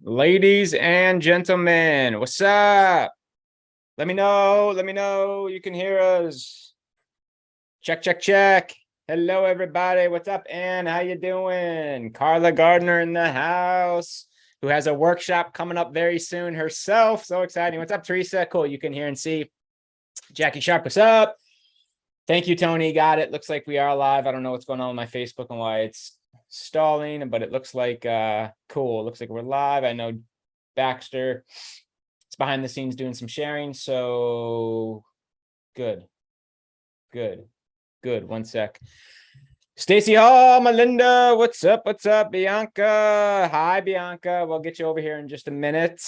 Ladies and gentlemen, what's up? Let me know. Let me know you can hear us. Check, check, check. Hello, everybody. What's up, Ann? How you doing? Carla Gardner in the house, who has a workshop coming up very soon herself. So exciting. What's up, Teresa? Cool. You can hear and see. Jackie Sharp, what's up? Thank you, Tony. Got it. Looks like we are live. I don't know what's going on with my Facebook and why it's stalling, but it looks like cool. It looks like we're live. I know Baxter is behind the scenes doing some sharing. So good. One sec. Stacy Hall, Melinda, what's up? What's up, Bianca? Hi, Bianca. We'll get you over here in just a minute.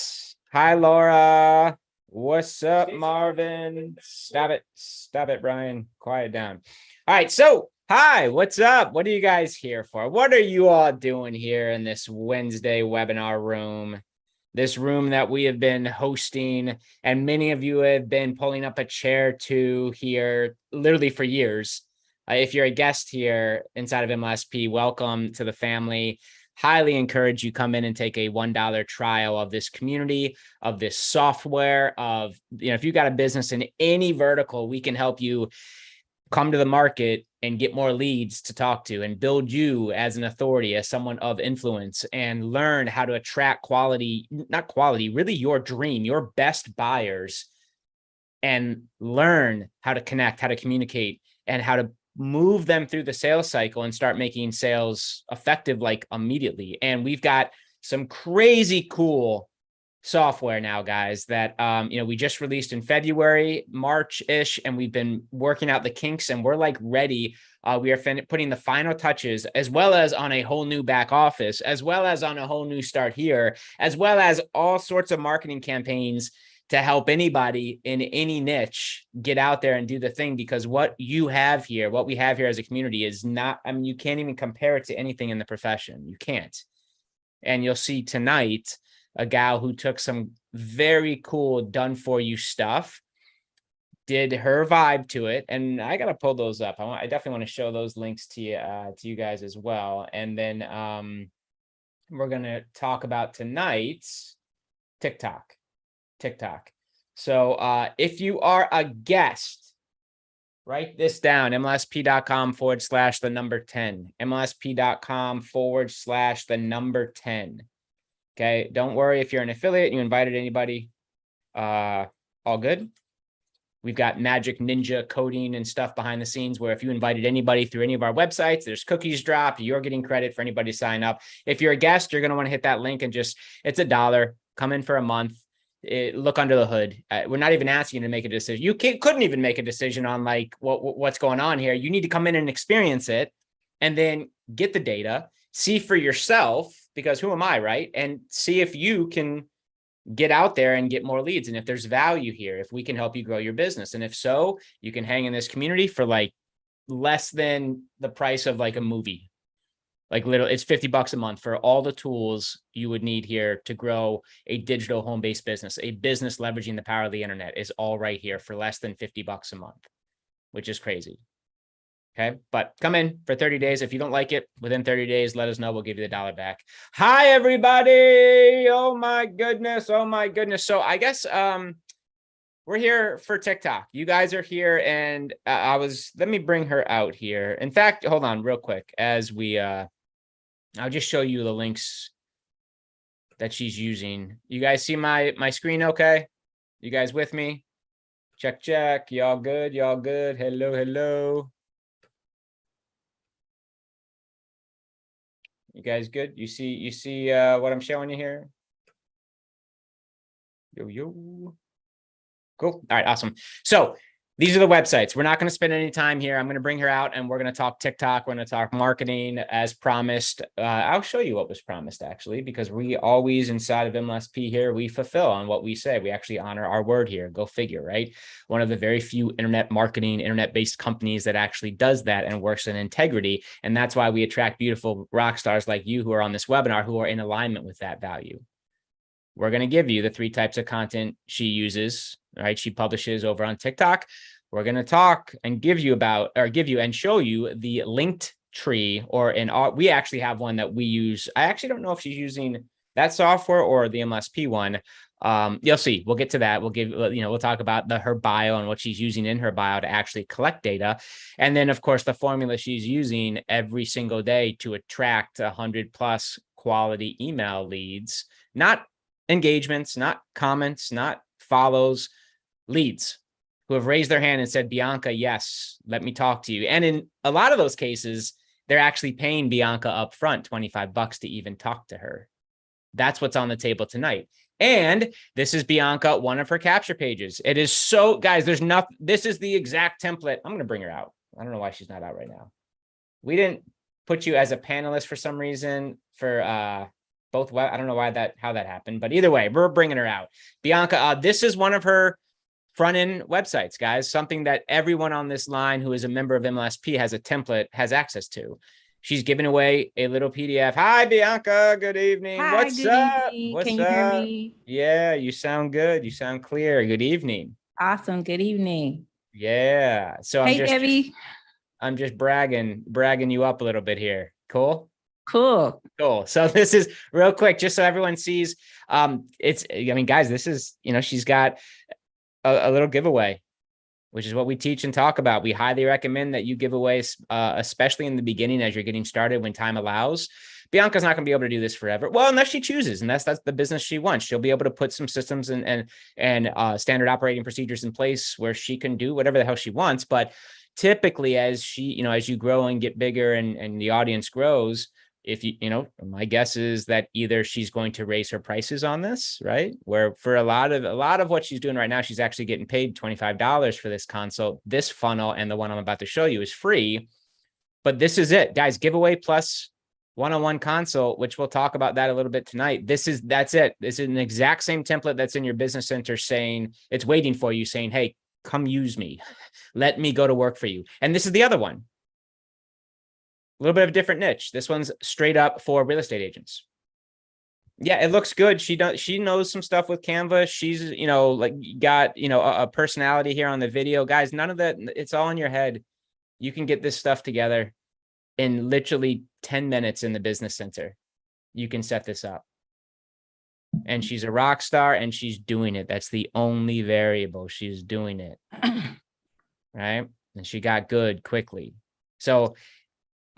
Hi, Laura. What's up, Marvin? Stop it, Brian. Quiet down. All right, so hi, what's up? What are you guys here for? What are you all doing here in this Wednesday webinar room? This room that we have been hosting, and many of you have been pulling up a chair to here literally for years. If you're a guest here inside of MLSP, welcome to the family. Highly encourage you come in and take a $1 trial of this community, of this software, of, if you got a business in any vertical, we can help you come to the market and get more leads to talk to and build you as an authority, as someone of influence, and learn how to attract really your dream, your best buyers, and learn how to connect, how to communicate, and how to move them through the sales cycle and start making sales effective like immediately. And we've got some crazy cool software now, guys, that we just released in February, March-ish, and we've been working out the kinks, and we're like ready. We are putting the final touches, as well as on a whole new back office, as well as on a whole new start here, as well as all sorts of marketing campaigns to help anybody in any niche get out there and do the thing. Because what we have here as a community is not, you can't even compare it to anything in the profession. You can't. And you'll see tonight a gal who took some very cool done for you stuff, did her vibe to it. And I got to pull those up. I definitely want to show those links to you guys as well. And then we're going to talk about tonight's TikTok. So if you are a guest, write this down, mlsp.com/10, mlsp.com/10. Okay, don't worry if you're an affiliate, you invited anybody, all good. We've got magic ninja coding and stuff behind the scenes where if you invited anybody through any of our websites, there's cookies dropped, you're getting credit for anybody to sign up. If you're a guest, you're going to want to hit that link and it's $1, come in for a month. Look under the hood. We're not even asking you to make a decision. You couldn't even make a decision on like what's going on here. You need to come in and experience it and then get the data, see for yourself, because who am I, right? And see if you can get out there and get more leads. And if there's value here, if we can help you grow your business. And if so, you can hang in this community for like less than the price of like a movie. Like literally, it's $50 a month for all the tools you would need here to grow a digital home-based business. A business leveraging the power of the internet is all right here for less than $50 a month, which is crazy. Okay, but come in for 30 days. If you don't like it within 30 days, let us know. We'll give you the $1 back. Hi, everybody. Oh my goodness. So I guess we're here for TikTok. You guys are here, and let me bring her out here. In fact, hold on real quick as we I'll just show you the links that she's using. You guys see my screen okay? You guys with me? Check. Y'all good? Hello. You guys good? You see what I'm showing you here? Yo. Cool. All right, awesome. So these are the websites. We're not going to spend any time here. I'm going to bring her out and we're going to talk TikTok. We're going to talk marketing as promised. I'll show you what was promised, actually, because we always inside of MLSP here, we fulfill on what we say. We actually honor our word here. Go figure, right? One of the very few internet marketing, internet-based companies that actually does that and works in integrity. And that's why we attract beautiful rock stars like you who are on this webinar who are in alignment with that value. We're going to give you the 3 types of content she uses, right? She publishes over on TikTok. We're going to talk and give you and show you the linked tree, we actually have one that we use. I actually don't know if she's using that software or the MLSP one, you'll see. We'll get to that. We'll give, we'll talk about her bio and what she's using in her bio to actually collect data. And then, of course, the formula she's using every single day to attract 100+ quality email leads, not engagements, not comments, not follows, leads who have raised their hand and said, Bianca, yes, let me talk to you. And in a lot of those cases, they're actually paying Bianca up front $25 to even talk to her. That's what's on the table tonight. And this is Bianca, one of her capture pages. It is so, guys, there's nothing. This is the exact template. I'm going to bring her out. I don't know why she's not out right now. We didn't put you as a panelist for some reason for both. I don't know how that happened, but either way, we're bringing her out. Bianca, this is one of her front-end websites, guys, something that everyone on this line who is a member of MLSP has a template, has access to. She's giving away a little PDF. Hi, Bianca. Good evening. Hi, What's good up? evening. What's Can you up? hear me? Yeah, you sound good. You sound clear. Good evening. Awesome. Good evening. Yeah. So Hey, Debbie. I'm just bragging you up a little bit here. Cool. Cool. Cool. So this is real quick, just so everyone sees. Guys, this is, she's got a little giveaway, which is what we teach and talk about. We highly recommend that you give away, especially in the beginning as you're getting started when time allows. Bianca's not going to be able to do this forever. Well, unless she chooses, and that's the business she wants. She'll be able to put some systems and standard operating procedures in place where she can do whatever the hell she wants. But typically, as as you grow and get bigger and the audience grows, my guess is that either she's going to raise her prices on this, right? Where for a lot of what she's doing right now, she's actually getting paid $25 for this consult. This funnel and the one I'm about to show you is free, but this is it, guys. Giveaway plus one-on-one consult, which we'll talk about that a little bit tonight. That's it. This is an exact same template that's in your business center saying it's waiting for you, saying, hey, come use me. Let me go to work for you. And this is the other one. A little bit of a different niche. This one's straight up for real estate agents. Yeah, it looks good. She knows some stuff with Canva. She's, got, a personality here on the video. Guys, none of that, it's all in your head. You can get this stuff together in literally 10 minutes in the business center. You can set this up. And she's a rock star and she's doing it. That's the only variable. She's doing it. Right? And she got good quickly. So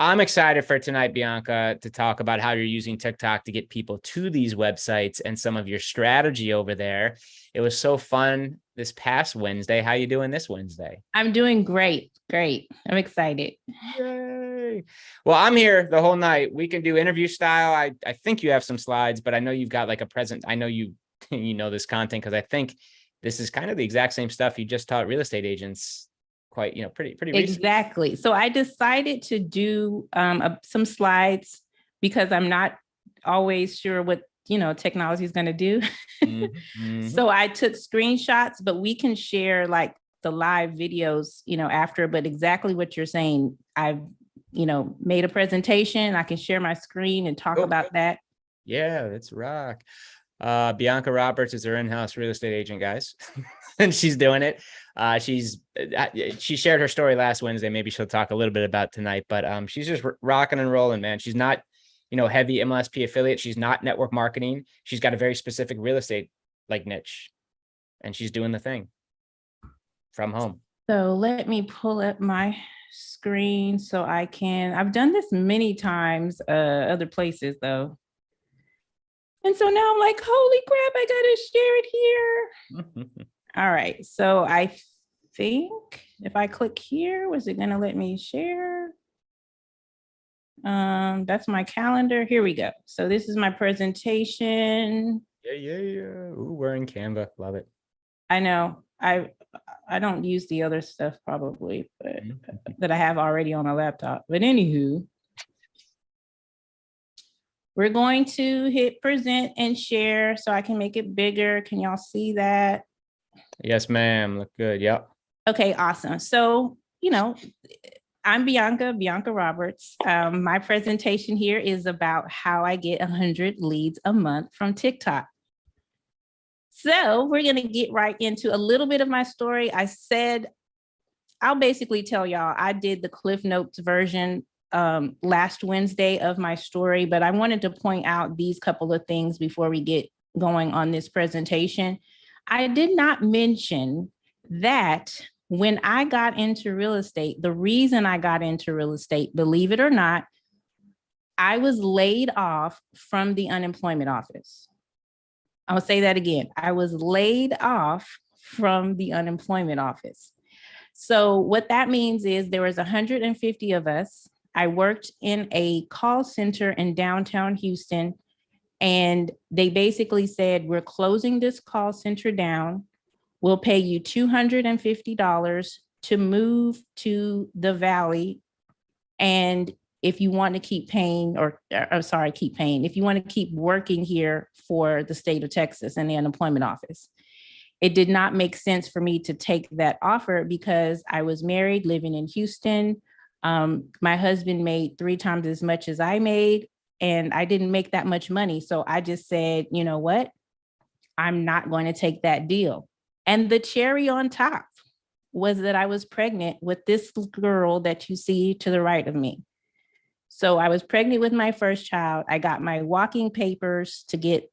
I'm excited for tonight, Bianca, to talk about how you're using TikTok to get people to these websites and some of your strategy over there. It was so fun this past Wednesday. How you doing this Wednesday? I'm doing great. Great. I'm excited. Yay. Well, I'm here the whole night. We can do interview style. I think you have some slides, but I know you've got like a present. I know you this content because I think this is kind of the exact same stuff you just taught real estate agents quite, pretty recently. Exactly. So I decided to do some slides because I'm not always sure what, technology is going to do. Mm-hmm. So I took screenshots, but we can share like the live videos, after, but exactly what you're saying. I've, made a presentation. I can share my screen and talk about that. Yeah, let's rock. Bianca Roberts is her in-house real estate agent, guys. And she's doing it. She shared her story last Wednesday. Maybe she'll talk a little bit about tonight, but she's just rocking and rolling, man. She's not, heavy MLSP affiliate. She's not network marketing. She's got a very specific real estate like niche, and she's doing the thing from home. So let me pull up my screen so I've done this many times, other places though. And so now I'm like, holy crap, I gotta share it here. All right, so I think if I click here, was it gonna let me share? That's my calendar. Here we go. So this is my presentation. Yeah. Ooh, we're in Canva. Love it. I know. I don't use the other stuff probably, but that I have already on my laptop. But anywho, we're going to hit present and share so I can make it bigger. Can y'all see that? Yes, ma'am. Look good. Yep. Okay, awesome. So, I'm Bianca Roberts. My presentation here is about how I get 100 leads a month from TikTok. So we're going to get right into a little bit of my story. I'll basically tell y'all, I did the Cliff Notes version last Wednesday of my story, but I wanted to point out these couple of things before we get going on this presentation. I did not mention that when I got into real estate, the reason I got into real estate, believe it or not, I was laid off from the unemployment office. I'll say that again. I was laid off from the unemployment office. So what that means is there was 150 of us. I worked in a call center in downtown Houston, and they basically said, we're closing this call center down. We'll pay you $250 to move to the Valley. And if you want to keep paying, if you want to keep working here for the state of Texas and the unemployment office. It did not make sense for me to take that offer because I was married, living in Houston. My husband made 3 times as much as I made, and I didn't make that much money. So I just said, you know what? I'm not going to take that deal. And the cherry on top was that I was pregnant with this girl that you see to the right of me. So I was pregnant with my first child. I got my walking papers to get,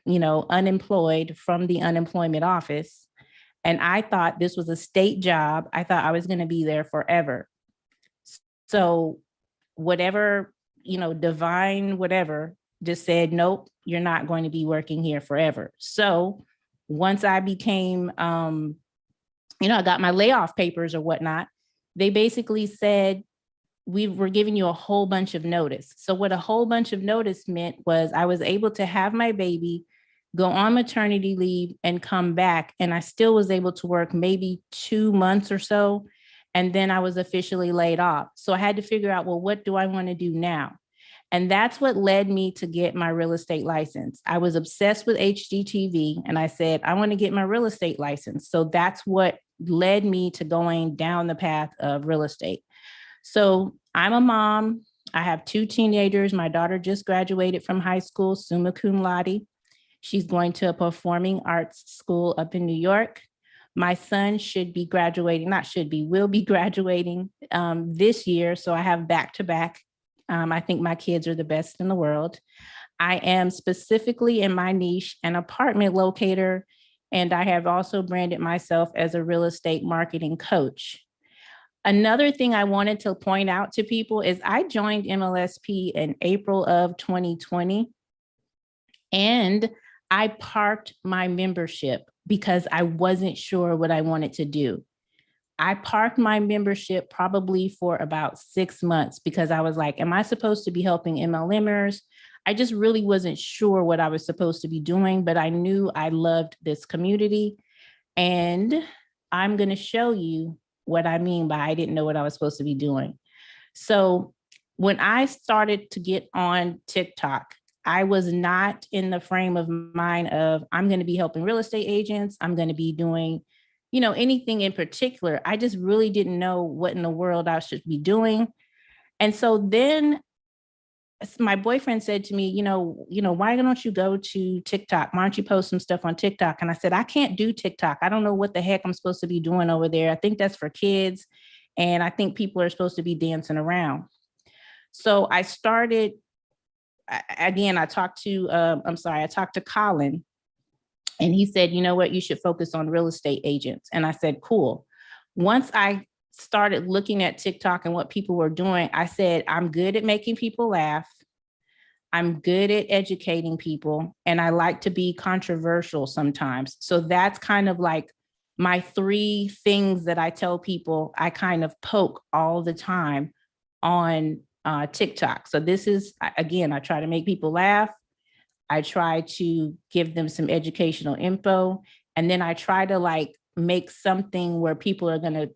unemployed from the unemployment office. And I thought this was a state job. I thought I was going to be there forever. So whatever, divine, whatever, just said, nope, you're not going to be working here forever. So once I became, I got my layoff papers or whatnot, they basically said, we were giving you a whole bunch of notice. So what a whole bunch of notice meant was I was able to have my baby, go on maternity leave, and come back. And I still was able to work maybe 2 months or so. And then I was officially laid off. So I had to figure out, well, what do I want to do now? And that's what led me to get my real estate license. I was obsessed with HGTV, and I said, I want to get my real estate license. So that's what led me to going down the path of real estate. So I'm a mom. I have 2 teenagers. My daughter just graduated from high school, summa cum laude. She's going to a performing arts school up in New York. My son will be graduating this year. So I have back-to-back. I think my kids are the best in the world. I am specifically in my niche an apartment locator, and I have also branded myself as a real estate marketing coach. Another thing I wanted to point out to people is I joined MLSP in April of 2020, and I parked my membership because I wasn't sure what I wanted to do. I parked my membership probably for about 6 months because I was like, am I supposed to be helping MLMers? I just really wasn't sure what I was supposed to be doing, but I knew I loved this community. And I'm going to show you what I mean by I didn't know what I was supposed to be doing. So when I started to get on TikTok, I was not in the frame of mind of I'm going to be helping real estate agents. I'm going to be doing, anything in particular. I just really didn't know what in the world I should be doing. And so then my boyfriend said to me, why don't you go to TikTok? Why don't you post some stuff on TikTok? And I said, I can't do TikTok. I don't know what the heck I'm supposed to be doing over there. I think that's for kids. And I think people are supposed to be dancing around. So I started, again, I talked to Colin, and he said, you know what, you should focus on real estate agents. And I said, cool. Once I started looking at TikTok and what people were doing, I said, I'm good at making people laugh. I'm good at educating people, and I like to be controversial sometimes. So that's kind of like my 3 things that I tell people I kind of poke all the time on TikTok. So this is, again, I try to make people laugh. I try to give them some educational info. And then I try to make something where people are going to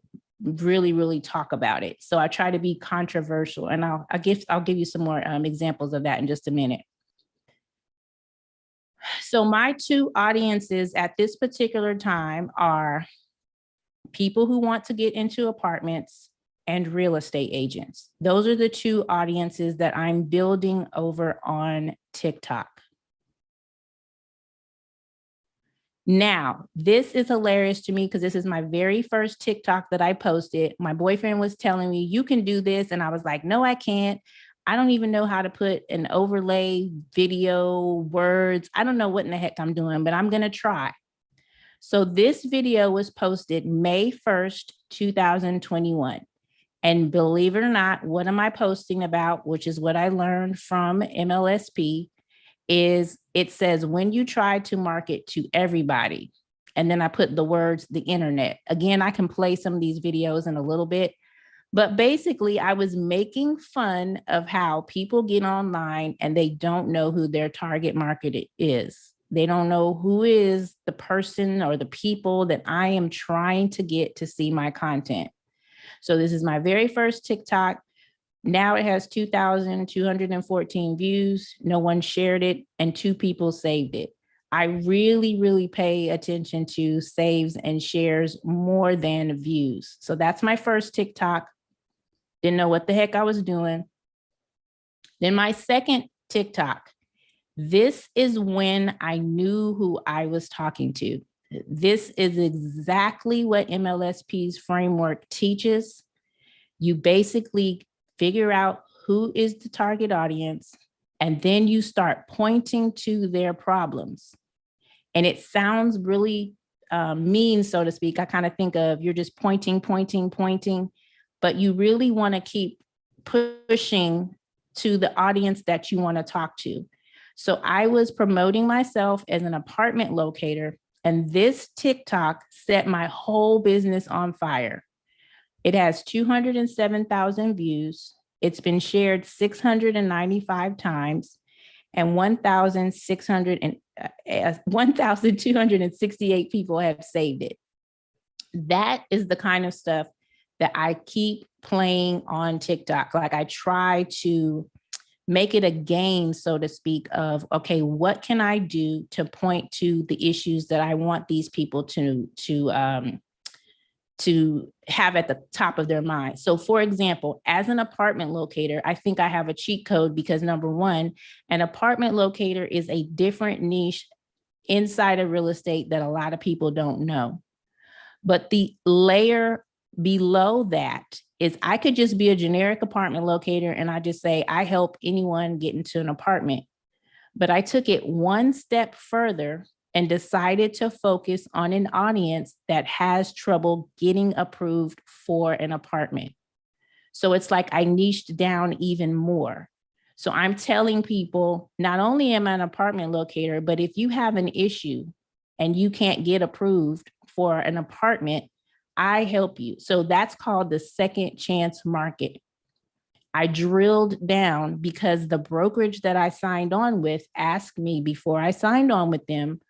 really, really talk about it. So I try to be controversial, and I'll give you some more examples of that in just a minute. So my 2 audiences at this particular time are people who want to get into apartments and real estate agents. Those are the 2 audiences that I'm building over on TikTok. Now, this is hilarious to me because this is my very first TikTok that I posted. My boyfriend was telling me, you can do this. And I was like, no, I can't. I don't even know how to put an overlay, video, words. I don't know what in the heck I'm doing, but I'm going to try. So this video was posted May 1st, 2021. And believe it or not, what am I posting about, which is what I learned from MLSP, is it says, when you try to market to everybody, and then I put the words, the internet. Again, I can play some of these videos in a little bit, but basically I was making fun of how people get online and they don't know who their target market is. They don't know who is the person or the people that I am trying to get to see my content. So this is my very first TikTok. Now it has 2,214 views. No one shared it and 2 people saved it. I really, really pay attention to saves and shares more than views. So that's my first TikTok. Didn't know what the heck I was doing. Then my second TikTok. This is when I knew who I was talking to. This is exactly what MLSP's framework teaches. You basically figure out who is the target audience, and then you start pointing to their problems. And it sounds really mean, so to speak. I kind of think of you're just pointing, but you really want to keep pushing to the audience that you want to talk to. So I was promoting myself as an apartment locator, and this TikTok set my whole business on fire. It has 207,000 views. It's been shared 695 times, and 1,268 people have saved it. That is the kind of stuff that I keep playing on TikTok. Like, I try to make it a game, so to speak, of, okay, what can I do to point to the issues that I want these people to have at the top of their mind. So for example, as an apartment locator, I think I have a cheat code because, number one, an apartment locator is a different niche inside of real estate that a lot of people don't know. But the layer below that is, I could just be a generic apartment locator and I just say, I help anyone get into an apartment. But I took it one step further and decided to focus on an audience that has trouble getting approved for an apartment. So it's like I niched down even more. So I'm telling people, not only am I an apartment locator, but if you have an issue and you can't get approved for an apartment, I help you. So that's called the second chance market. I drilled down because the brokerage that I signed on with asked me before I signed on with them,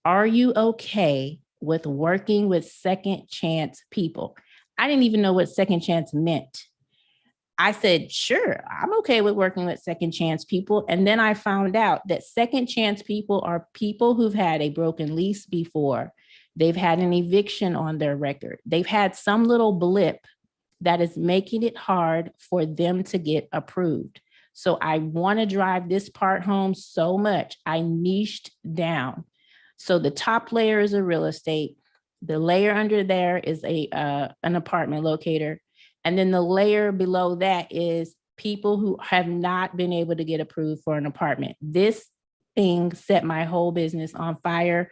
are you okay with working with second chance people? I didn't even know what second chance meant. I said, sure, I'm okay with working with second chance people. And then I found out that second chance people are people who've had a broken lease before. They've had an eviction on their record. They've had some little blip that is making it hard for them to get approved. So I want to drive this part home so much. I niched down. So the top layer is a real estate. The layer under there is an apartment locator. And then the layer below that is people who have not been able to get approved for an apartment. This thing set my whole business on fire.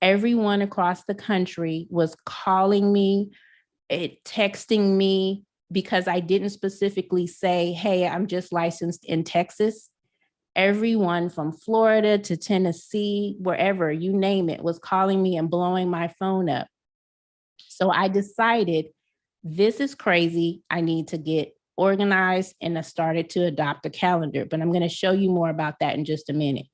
Everyone across the country was calling me, texting me, because I didn't specifically say, hey, I'm just licensed in Texas. Everyone from Florida to Tennessee, wherever, you name it, was calling me and blowing my phone up. So I decided, this is crazy. I need to get organized, and I started to adopt a calendar, but I'm going to show you more about that in just a minute.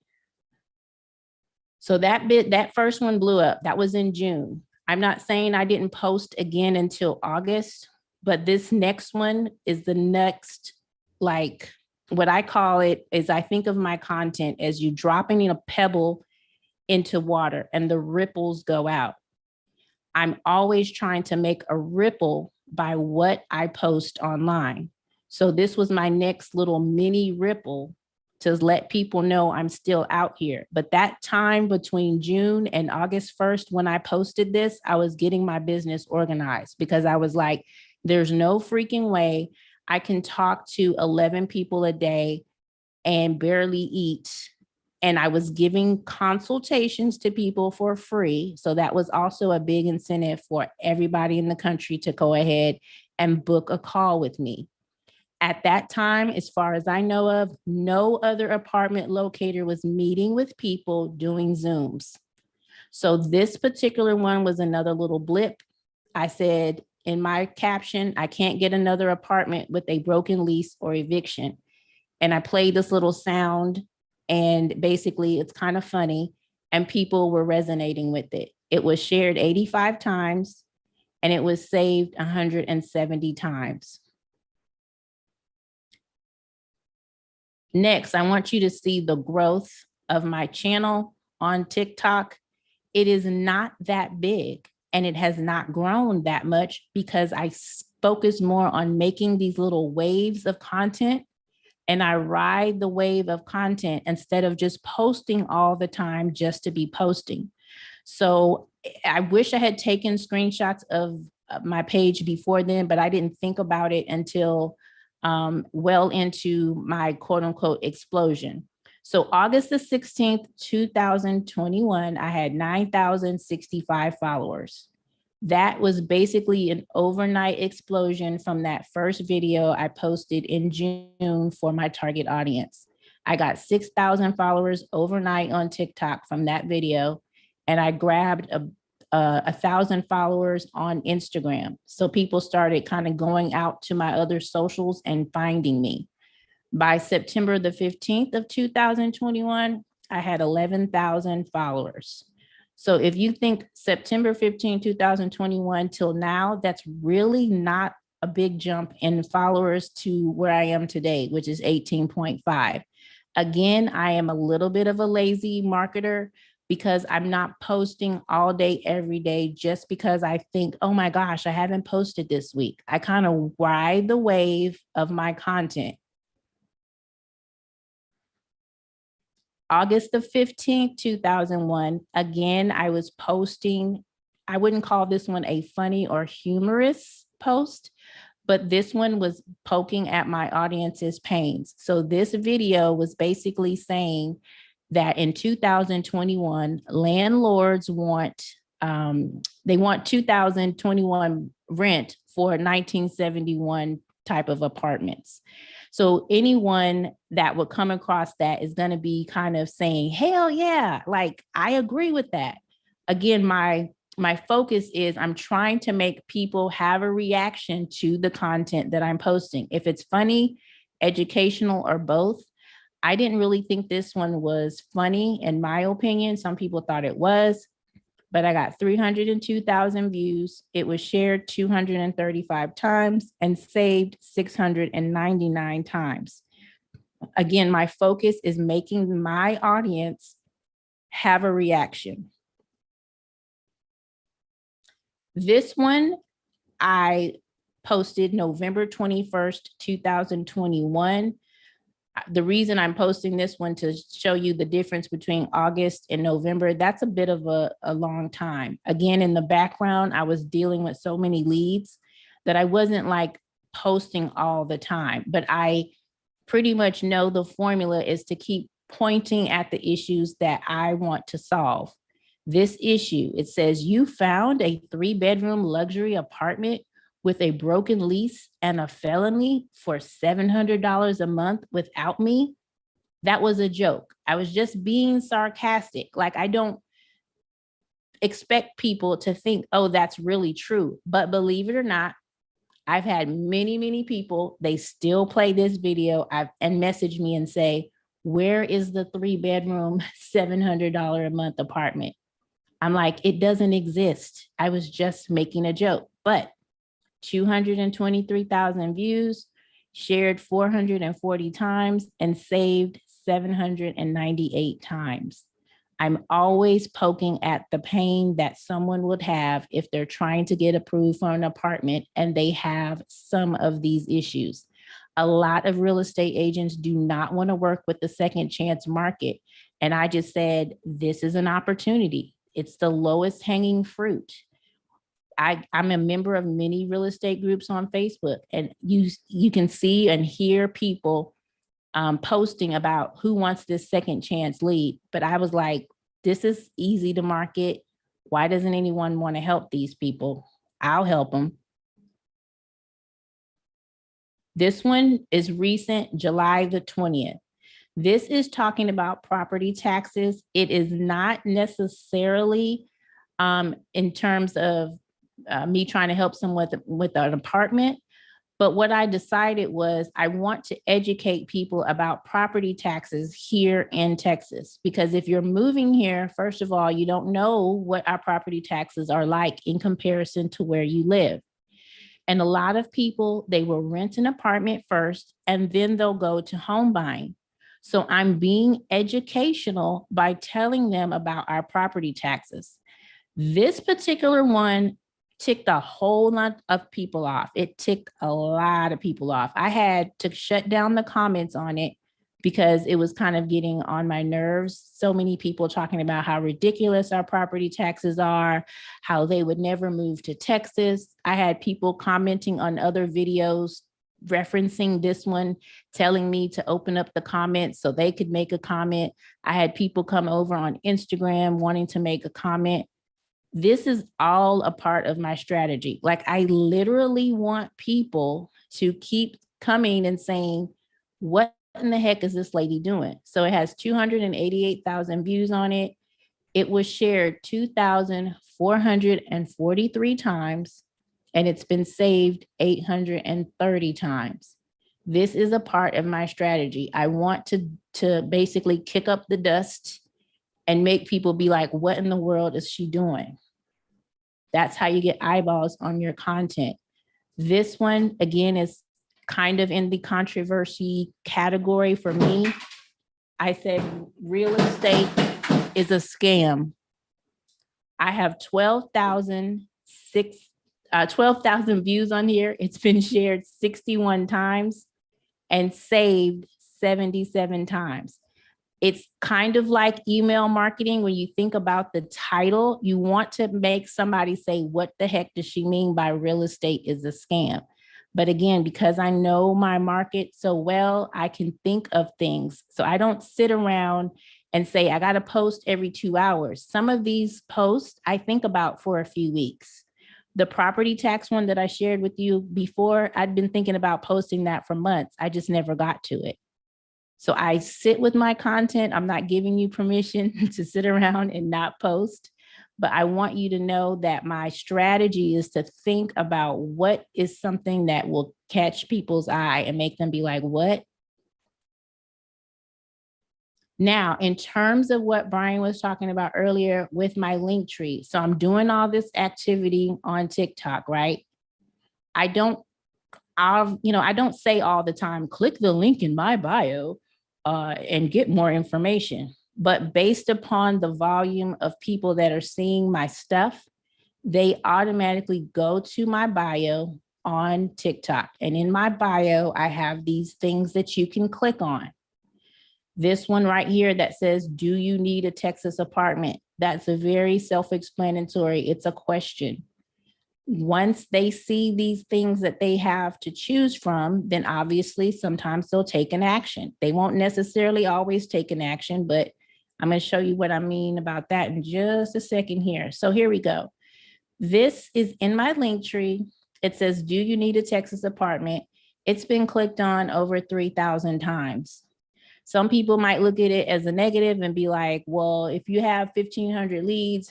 So that first one blew up. That was in June. I'm not saying I didn't post again until August, but this next one is the next, like, what I call it is, I think of my content as you dropping a pebble into water and the ripples go out. I'm always trying to make a ripple by what I post online. So this was my next little mini ripple to let people know I'm still out here. But that time between June and August 1st, when I posted this, I was getting my business organized because I was like, there's no freaking way I can talk to 11 people a day and barely eat. And I was giving consultations to people for free. So that was also a big incentive for everybody in the country to go ahead and book a call with me. At that time, as far as I know of, no other apartment locator was meeting with people doing Zooms. So this particular one was another little blip. I said in my caption, I can't get another apartment with a broken lease or eviction. And I played this little sound, and basically it's kind of funny, and people were resonating with it. It was shared 85 times and it was saved 170 times. Next, I want you to see the growth of my channel on TikTok. It is not that big and it has not grown that much because I focus more on making these little waves of content, and I ride the wave of content instead of just posting all the time just to be posting. So I wish I had taken screenshots of my page before then, but I didn't think about it until well into my quote unquote explosion. So August the 16th, 2021, I had 9,065 followers. That was basically an overnight explosion from that first video I posted in June for my target audience. I got 6,000 followers overnight on TikTok from that video, and I grabbed 1,000 followers on Instagram. So people started kind of going out to my other socials and finding me. By September the 15th of 2021, I had 11,000 followers. So if you think September 15, 2021 till now, that's really not a big jump in followers to where I am today, which is 18.5. Again, I am a little bit of a lazy marketer because I'm not posting all day, every day, just because I think, oh my gosh, I haven't posted this week. I kind of ride the wave of my content. August the 15th, 2001, again, I was posting, I wouldn't call this one a funny or humorous post, but this one was poking at my audience's pains. So this video was basically saying that in 2021, landlords want, they want 2021 rent for 1971 type of apartments. So anyone that would come across that is going to be kind of saying, hell yeah, like I agree with that. Again, my focus is I'm trying to make people have a reaction to the content that I'm posting. If it's funny, educational, or both. I didn't really think this one was funny, in my opinion. Some people thought it was, but I got 302,000 views. It was shared 235 times and saved 699 times. Again, my focus is making my audience have a reaction. This one I posted November 21st, 2021. The reason I'm posting this one to show you the difference between August and November, that's a bit of a long time. Again, in the background, I was dealing with so many leads that I wasn't like posting all the time, but I pretty much know the formula is to keep pointing at the issues that I want to solve. This issue, it says you found a 3-bedroom luxury apartment with a broken lease and a felony for $700 a month without me. That was a joke. I was just being sarcastic. Like, I don't expect people to think, oh, that's really true. But believe it or not, I've had many people, they still play this video and message me and say, where is the 3-bedroom, $700 a month apartment? I'm like, it doesn't exist. I was just making a joke. But 223,000 views, shared 440 times, and saved 798 times. I'm always poking at the pain that someone would have if they're trying to get approved for an apartment and they have some of these issues. A lot of real estate agents do not want to work with the second chance market. And I just said, this is an opportunity. It's the lowest hanging fruit. I'm a member of many real estate groups on Facebook, and you can see and hear people posting about who wants this second chance lead. But I was like, this is easy to market. Why doesn't anyone want to help these people? I'll help them. This one is recent, July the 20th. This is talking about property taxes. It is not necessarily in terms of me trying to help someone with an apartment. But what I decided was I want to educate people about property taxes here in Texas, because if you're moving here, first of all, you don't know what our property taxes are like in comparison to where you live. And a lot of people, they will rent an apartment first, and then they'll go to home buying. So I'm being educational by telling them about our property taxes. This particular one ticked a whole lot of people off. It ticked a lot of people off. I had to shut down the comments on it because it was kind of getting on my nerves. So many people talking about how ridiculous our property taxes are, how they would never move to Texas. I had people commenting on other videos referencing this one, telling me to open up the comments so they could make a comment. I had people come over on Instagram wanting to make a comment. This is all a part of my strategy. Like, I literally want people to keep coming and saying, what in the heck is this lady doing? So it has 288,000 views on it. It was shared 2,443 times, and it's been saved 830 times. This is a part of my strategy. I want to basically kick up the dust and make people be like, what in the world is she doing? That's how you get eyeballs on your content. This one, again, is kind of in the controversy category for me. I said, real estate is a scam. I have 12,000 views on here. It's been shared 61 times and saved 77 times. It's kind of like email marketing. When you think about the title, you want to make somebody say, what the heck does she mean by real estate is a scam? But again, because I know my market so well, I can think of things. So I don't sit around and say, I got to post every 2 hours. Some of these posts I think about for a few weeks. The property tax one that I shared with you before, I'd been thinking about posting that for months. I just never got to it. So I sit with my content. I'm not giving you permission to sit around and not post, but I want you to know that my strategy is to think about what is something that will catch people's eye and make them be like, what? Now, in terms of what Brian was talking about earlier with my Linktree, so I'm doing all this activity on TikTok, right? I don't say all the time, click the link in my bio and get more information. But based upon the volume of people that are seeing my stuff, they automatically go to my bio on TikTok. And in my bio, I have these things that you can click on. This one right here that says, do you need a Texas apartment? That's a very self-explanatory. It's a question. Once they see these things that they have to choose from, then obviously sometimes they'll take an action. They won't necessarily always take an action, but I'm going to show you what I mean about that in just a second here. So here we go. This is in my Linktree. It says, do you need a Texas apartment? It's been clicked on over 3,000 times. Some people might look at it as a negative and be like, well, if you have 1,500 leads,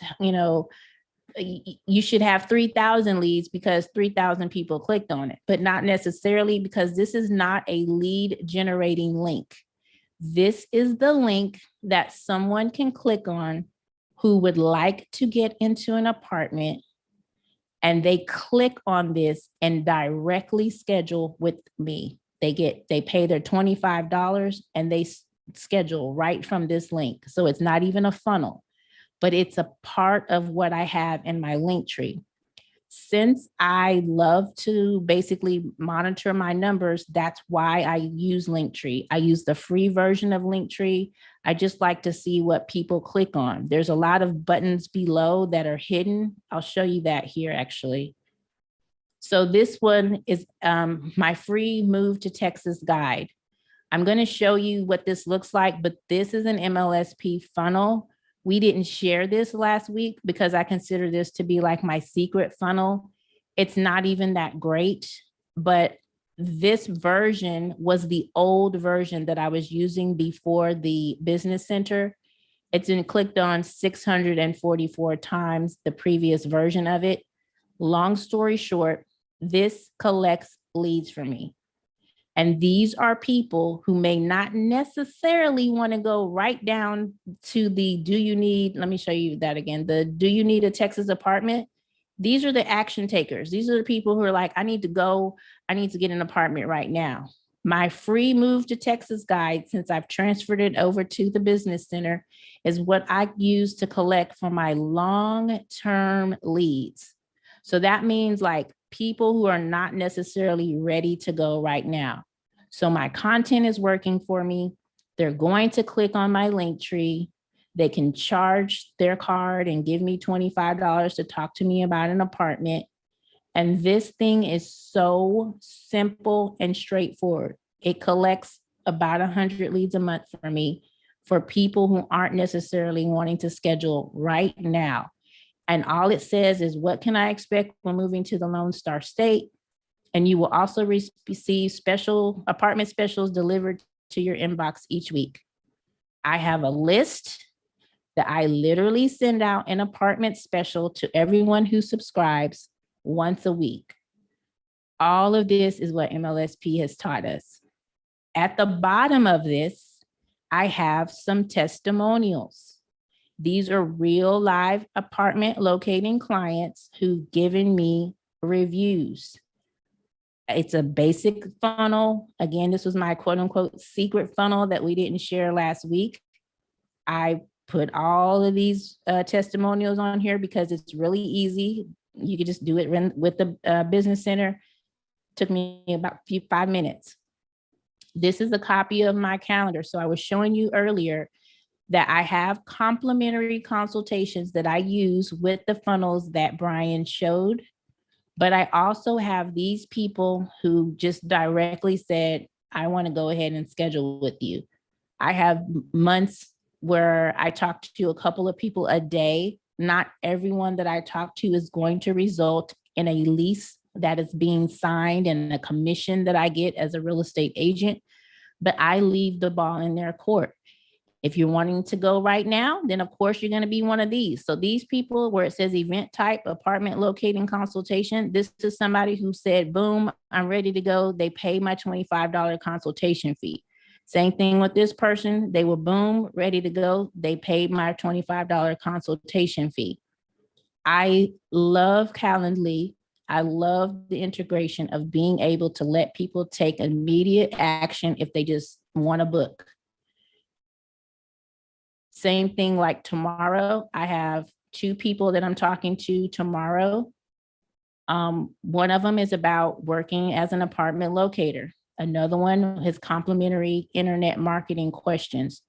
you should have 3,000 leads because 3,000 people clicked on it, but not necessarily, because this is not a lead generating link. This is the link that someone can click on who would like to get into an apartment, and they click on this and directly schedule with me. They pay their $25 and they schedule right from this link. So it's not even a funnel, but it's a part of what I have in my Linktree. Since I love to basically monitor my numbers, that's why I use Linktree. I use the free version of Linktree. I just like to see what people click on. There's a lot of buttons below that are hidden. I'll show you that here actually. So this one is my free Move to Texas guide. I'm going to show you what this looks like, but this is an MLSP funnel. We didn't share this last week because I consider this to be like my secret funnel. It's not even that great, but this version was the old version that I was using before the business center. It's been clicked on 644 times, the previous version of it. Long story short, this collects leads for me. And these are people who may not necessarily want to go right down to the, do you need, let me show you that again, the do you need a Texas apartment? These are the action takers. These are the people who are like, I need to go, I need to get an apartment right now. My free Move to Texas guide, since I've transferred it over to the business center, is what I use to collect for my long-term leads. So that means like people who are not necessarily ready to go right now. So my content is working for me. They're going to click on my Linktree. They can charge their card and give me $25 to talk to me about an apartment. And this thing is so simple and straightforward. It collects about 100 leads a month for me for people who aren't necessarily wanting to schedule right now. And all it says is, what can I expect when moving to the Lone Star State? And you will also receive special apartment specials delivered to your inbox each week. I have a list that I literally send out an apartment special to everyone who subscribes once a week. All of this is what MLSP has taught us. At the bottom of this, I have some testimonials. These are real live apartment locating clients who've given me reviews. It's a basic funnel. Again, this was my quote unquote secret funnel that we didn't share last week. I put all of these testimonials on here because it's really easy. You could just do it with the business center. Took me about 5 minutes. This is a copy of my calendar. So I was showing you earlier that I have complimentary consultations that I use with the funnels that Brian showed. But I also have these people who just directly said, I want to go ahead and schedule with you. I have months where I talk to a couple of people a day. Not everyone that I talk to is going to result in a lease that is being signed and a commission that I get as a real estate agent, but I leave the ball in their court. If you're wanting to go right now, then of course you're going to be one of these. So these people where it says event type apartment locating consultation, this is somebody who said, boom, I'm ready to go. They pay my $25 consultation fee. Same thing with this person. They were boom, ready to go. They paid my $25 consultation fee. I love Calendly. I love the integration of being able to let people take immediate action if they just want a book. Same thing like tomorrow. I have 2 people that I'm talking to tomorrow. One of them is about working as an apartment locator. Another one has complimentary internet marketing questions.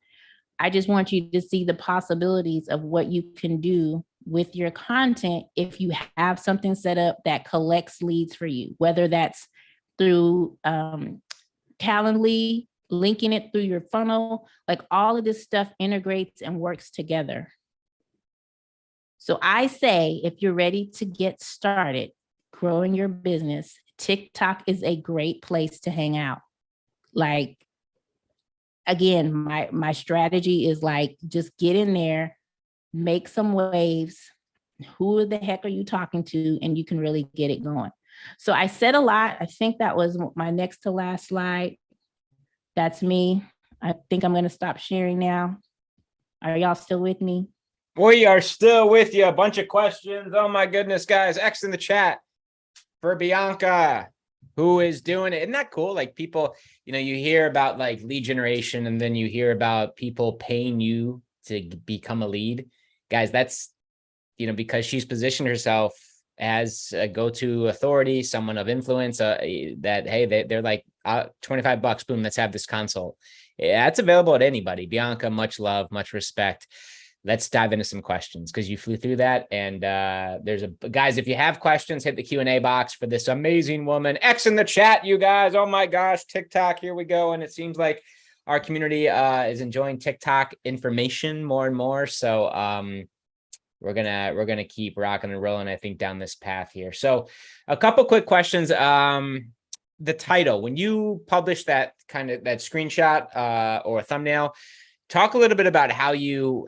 I just want you to see the possibilities of what you can do with your content if you have something set up that collects leads for you, whether that's through Calendly, linking it through your funnel, like all of this stuff integrates and works together. So I say, if you're ready to get started growing your business, TikTok is a great place to hang out. Like, again, my strategy is like, just get in there, make some waves. Who the heck are you talking to? And you can really get it going. So I said a lot. I think that was my next to last slide. That's me. I think I'm going to stop sharing now. Are y'all still with me? We are still with you. A bunch of questions. Oh my goodness, guys. X in the chat for Bianca, who is doing it. Isn't that cool? Like people, you know, you hear about like lead generation and then you hear about people paying you to become a lead. Guys, that's, you know, because she's positioned herself as a go-to authority, someone of influence, that, hey, they're like, $25, boom, let's have this consult. Yeah, it's available at anybody. Bianca, much love, much respect. Let's dive into some questions because you flew through that. And guys, if you have questions, hit the Q&A box for this amazing woman. X in the chat, you guys. Oh my gosh, TikTok, here we go. And it seems like our community is enjoying TikTok information more and more. So we're gonna keep rocking and rolling, I think, down this path here. So a couple quick questions. The title, when you publish that that screenshot or a thumbnail, talk a little bit about how you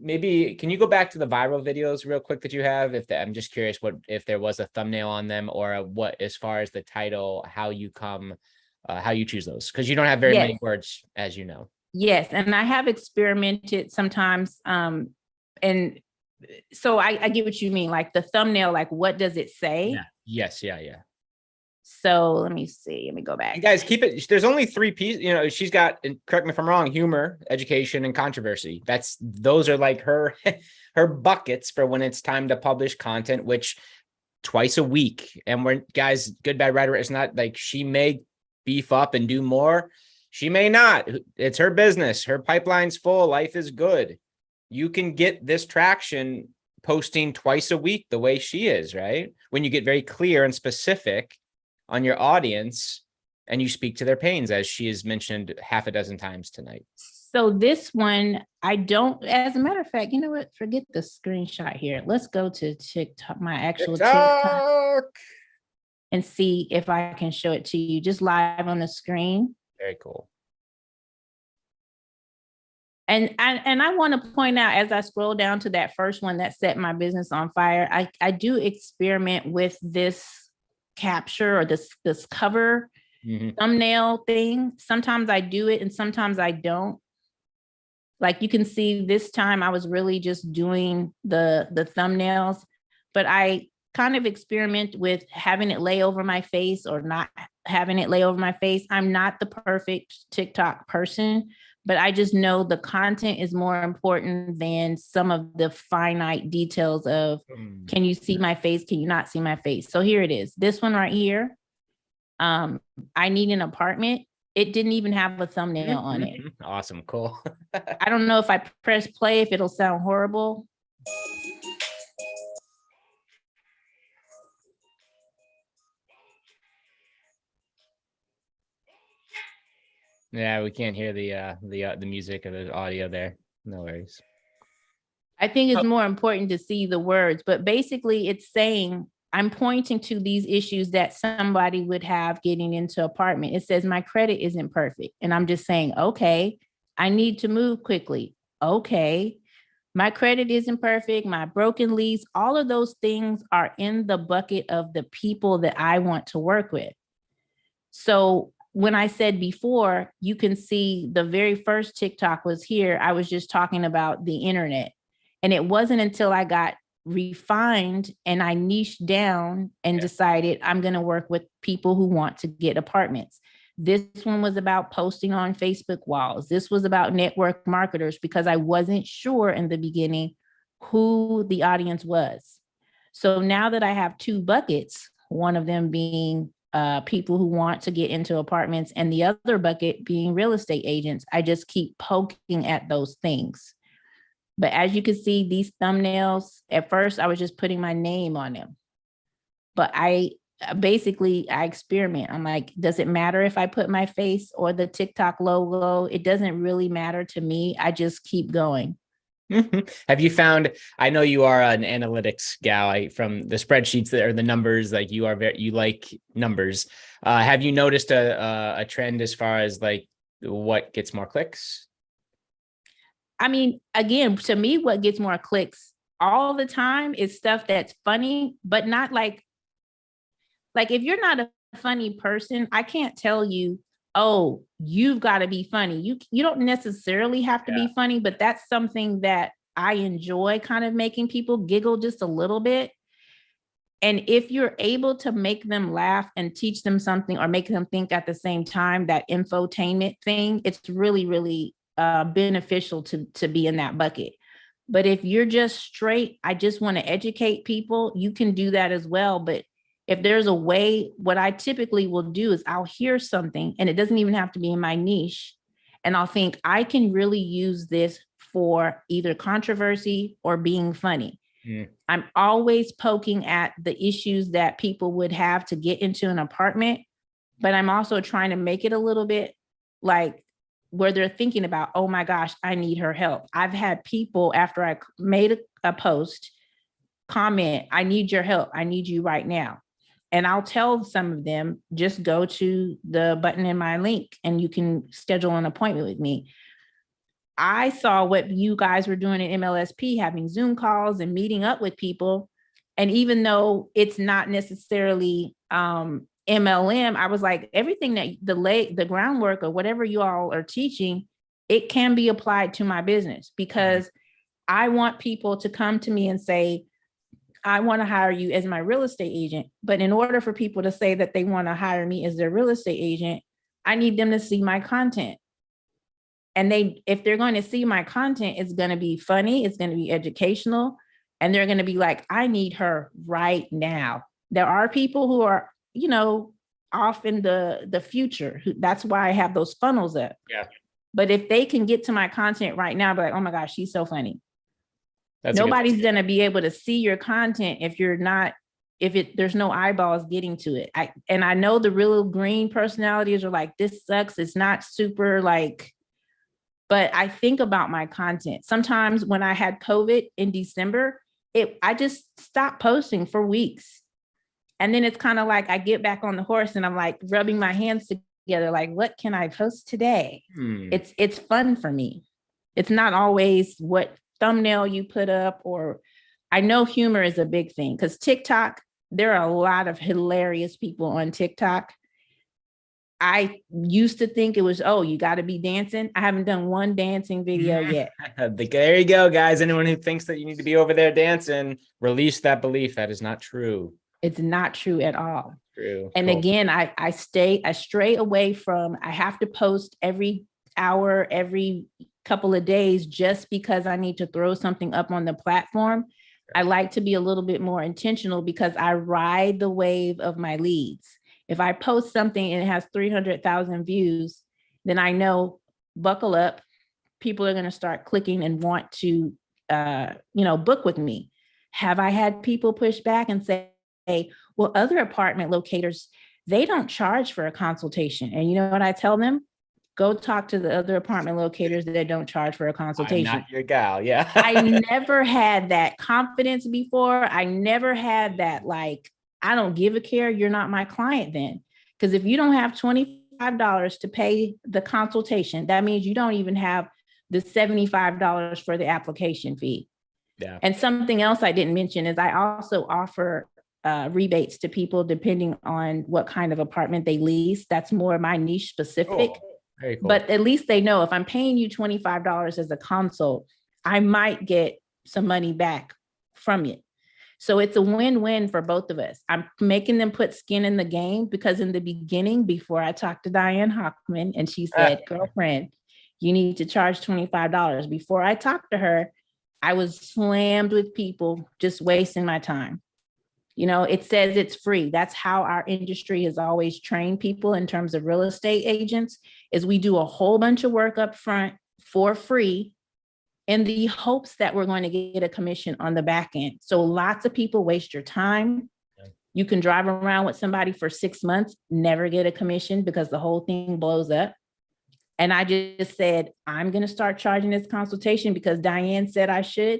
maybe can you go back to the viral videos real quick that you have? I'm just curious if there was a thumbnail on them, or what, as far as the title, how you choose those, because you don't have very many words, as you know. Yes, and I have experimented sometimes, and so I get what you mean, like the thumbnail, like what does it say? Yeah. Yes, yeah. So let me see. Let me go back. And guys, keep it. There's only 3 pieces. She's got, and correct me if I'm wrong, humor, education, and controversy. Those are like her buckets for when it's time to publish content, which twice a week. And guys, Good Bad Writer, it's not like she may beef up and do more. She may not. It's her business. Her pipeline's full. Life is good. You can get this traction posting twice a week the way she is, right? When you get very clear and specific on your audience and you speak to their pains, as she has mentioned half a dozen times tonight. So this one, I don't, as a matter of fact, you know what? Forget the screenshot here. Let's go to TikTok, my actual TikTok, and see if I can show it to you just live on the screen. Very cool. And I want to point out, as I scroll down to that first one that set my business on fire, I do experiment with this capture or this cover thumbnail thing. Sometimes I do it and sometimes I don't. Like you can see this time I was really just doing the thumbnails, but I kind of experiment with having it lay over my face or not having it lay over my face. I'm not the perfect TikTok person, but I just know the content is more important than some of the finite details of, can you see my face? Can you not see my face? So here it is. This one right here. I need an apartment. It didn't even have a thumbnail on it. Awesome. Cool. I don't know if I press play, if it'll sound horrible. Yeah, we can't hear the music or the audio there. No worries. I think it's more important to see the words, but basically it's saying, I'm pointing to these issues that somebody would have getting into apartment. It says my credit isn't perfect. And I'm just saying, okay, I need to move quickly. Okay, my credit isn't perfect. My broken lease, all of those things are in the bucket of the people that I want to work with. So when I said before, you can see the very first TikTok was here. I was just talking about the internet. And it wasn't until I got refined and I niched down and decided I'm going to work with people who want to get apartments. This one was about posting on Facebook walls. This was about network marketers because I wasn't sure in the beginning who the audience was. So now that I have 2 buckets, one of them being people who want to get into apartments and the other bucket being real estate agents, I just keep poking at those things. But as you can see, these thumbnails, at first I was just putting my name on them. But I experiment. I'm like, does it matter if I put my face or the TikTok logo? It doesn't really matter to me. I just keep going. Have you found, I know you are an analytics gal, from the spreadsheets that are the numbers, like you like numbers. Have you noticed a trend as far as like what gets more clicks? I mean, again, to me, what gets more clicks all the time is stuff that's funny, but not like if you're not a funny person, I can't tell you, oh, you've got to be funny. You don't necessarily have to be funny, but that's something that I enjoy, kind of making people giggle just a little bit. And if you're able to make them laugh and teach them something or make them think at the same time, that infotainment thing, it's really, really beneficial to be in that bucket. But if you're just straight, I just want to educate people, you can do that as well. But if there's a way, what I typically will do is I'll hear something, and it doesn't even have to be in my niche. And I'll think I can really use this for either controversy or being funny. I'm always poking at the issues that people would have to get into an apartment, but I'm also trying to make it a little bit like where they're thinking about, oh my gosh, I need her help. I've had people after I made a post comment, I need your help. I need you right now. And I'll tell some of them, just go to the button in my link and you can schedule an appointment with me. I saw what you guys were doing at MLSP, having Zoom calls and meeting up with people. And even though it's not necessarily MLM, I was like, everything that the groundwork or whatever you all are teaching, it can be applied to my business, because I want people to come to me and say, I want to hire you as my real estate agent. But in order for people to say that they want to hire me as their real estate agent, I need them to see my content. And if they're going to see my content, it's going to be funny, it's going to be educational, and they're going to be like, I need her right now. There are people who are, off in the future. That's why I have those funnels up. Yeah. But if they can get to my content right now, be like, oh my gosh, she's so funny. Nobody's going to be able to see your content there's no eyeballs getting to it. I know the real green personalities are like, this sucks. It's not super but I think about my content. Sometimes when I had COVID in December, I just stopped posting for weeks. And then it's kind of like I get back on the horse and I'm like rubbing my hands together, like, what can I post today? It's fun for me. It's not always what thumbnail you put up, or I know humor is a big thing, because TikTok, there are a lot of hilarious people on TikTok. I used to think it was, you got to be dancing. I haven't done one dancing video yet. There you go, guys. Anyone who thinks that you need to be over there dancing, release that belief. That is not true. It's not true at all. True. And cool. Again, I stray away from, I have to post every hour, every couple of days, just because I need to throw something up on the platform. I like to be a little bit more intentional, because I ride the wave of my leads. If I post something and it has 300,000 views, then I know, buckle up, people are going to start clicking and want to, book with me. Have I had people push back and say, well, other apartment locators, they don't charge for a consultation. And you know what I tell them? Go talk to the other apartment locators that don't charge for a consultation. I'm not your gal. Yeah. I never had that confidence before. I never had that, I don't give a care. You're not my client then. Because if you don't have $25 to pay the consultation, that means you don't even have the $75 for the application fee. Yeah. And something else I didn't mention is I also offer rebates to people depending on what kind of apartment they lease. That's more my niche specific. Oh, very cool. But at least they know if I'm paying you $25 as a consult, I might get some money back from it. So it's a win-win for both of us. I'm making them put skin in the game, because in the beginning, before I talked to Diane Hockman and she said, girlfriend, you need to charge $25. Before I talked to her, I was slammed with people just wasting my time. It says it's free. That's how our industry has always trained people in terms of real estate agents, is we do a whole bunch of work up front for free in the hopes that we're going to get a commission on the back end. So lots of people waste your time. You can drive around with somebody for 6 months, never get a commission because the whole thing blows up. And I just said, I'm going to start charging this consultation because Diane said I should.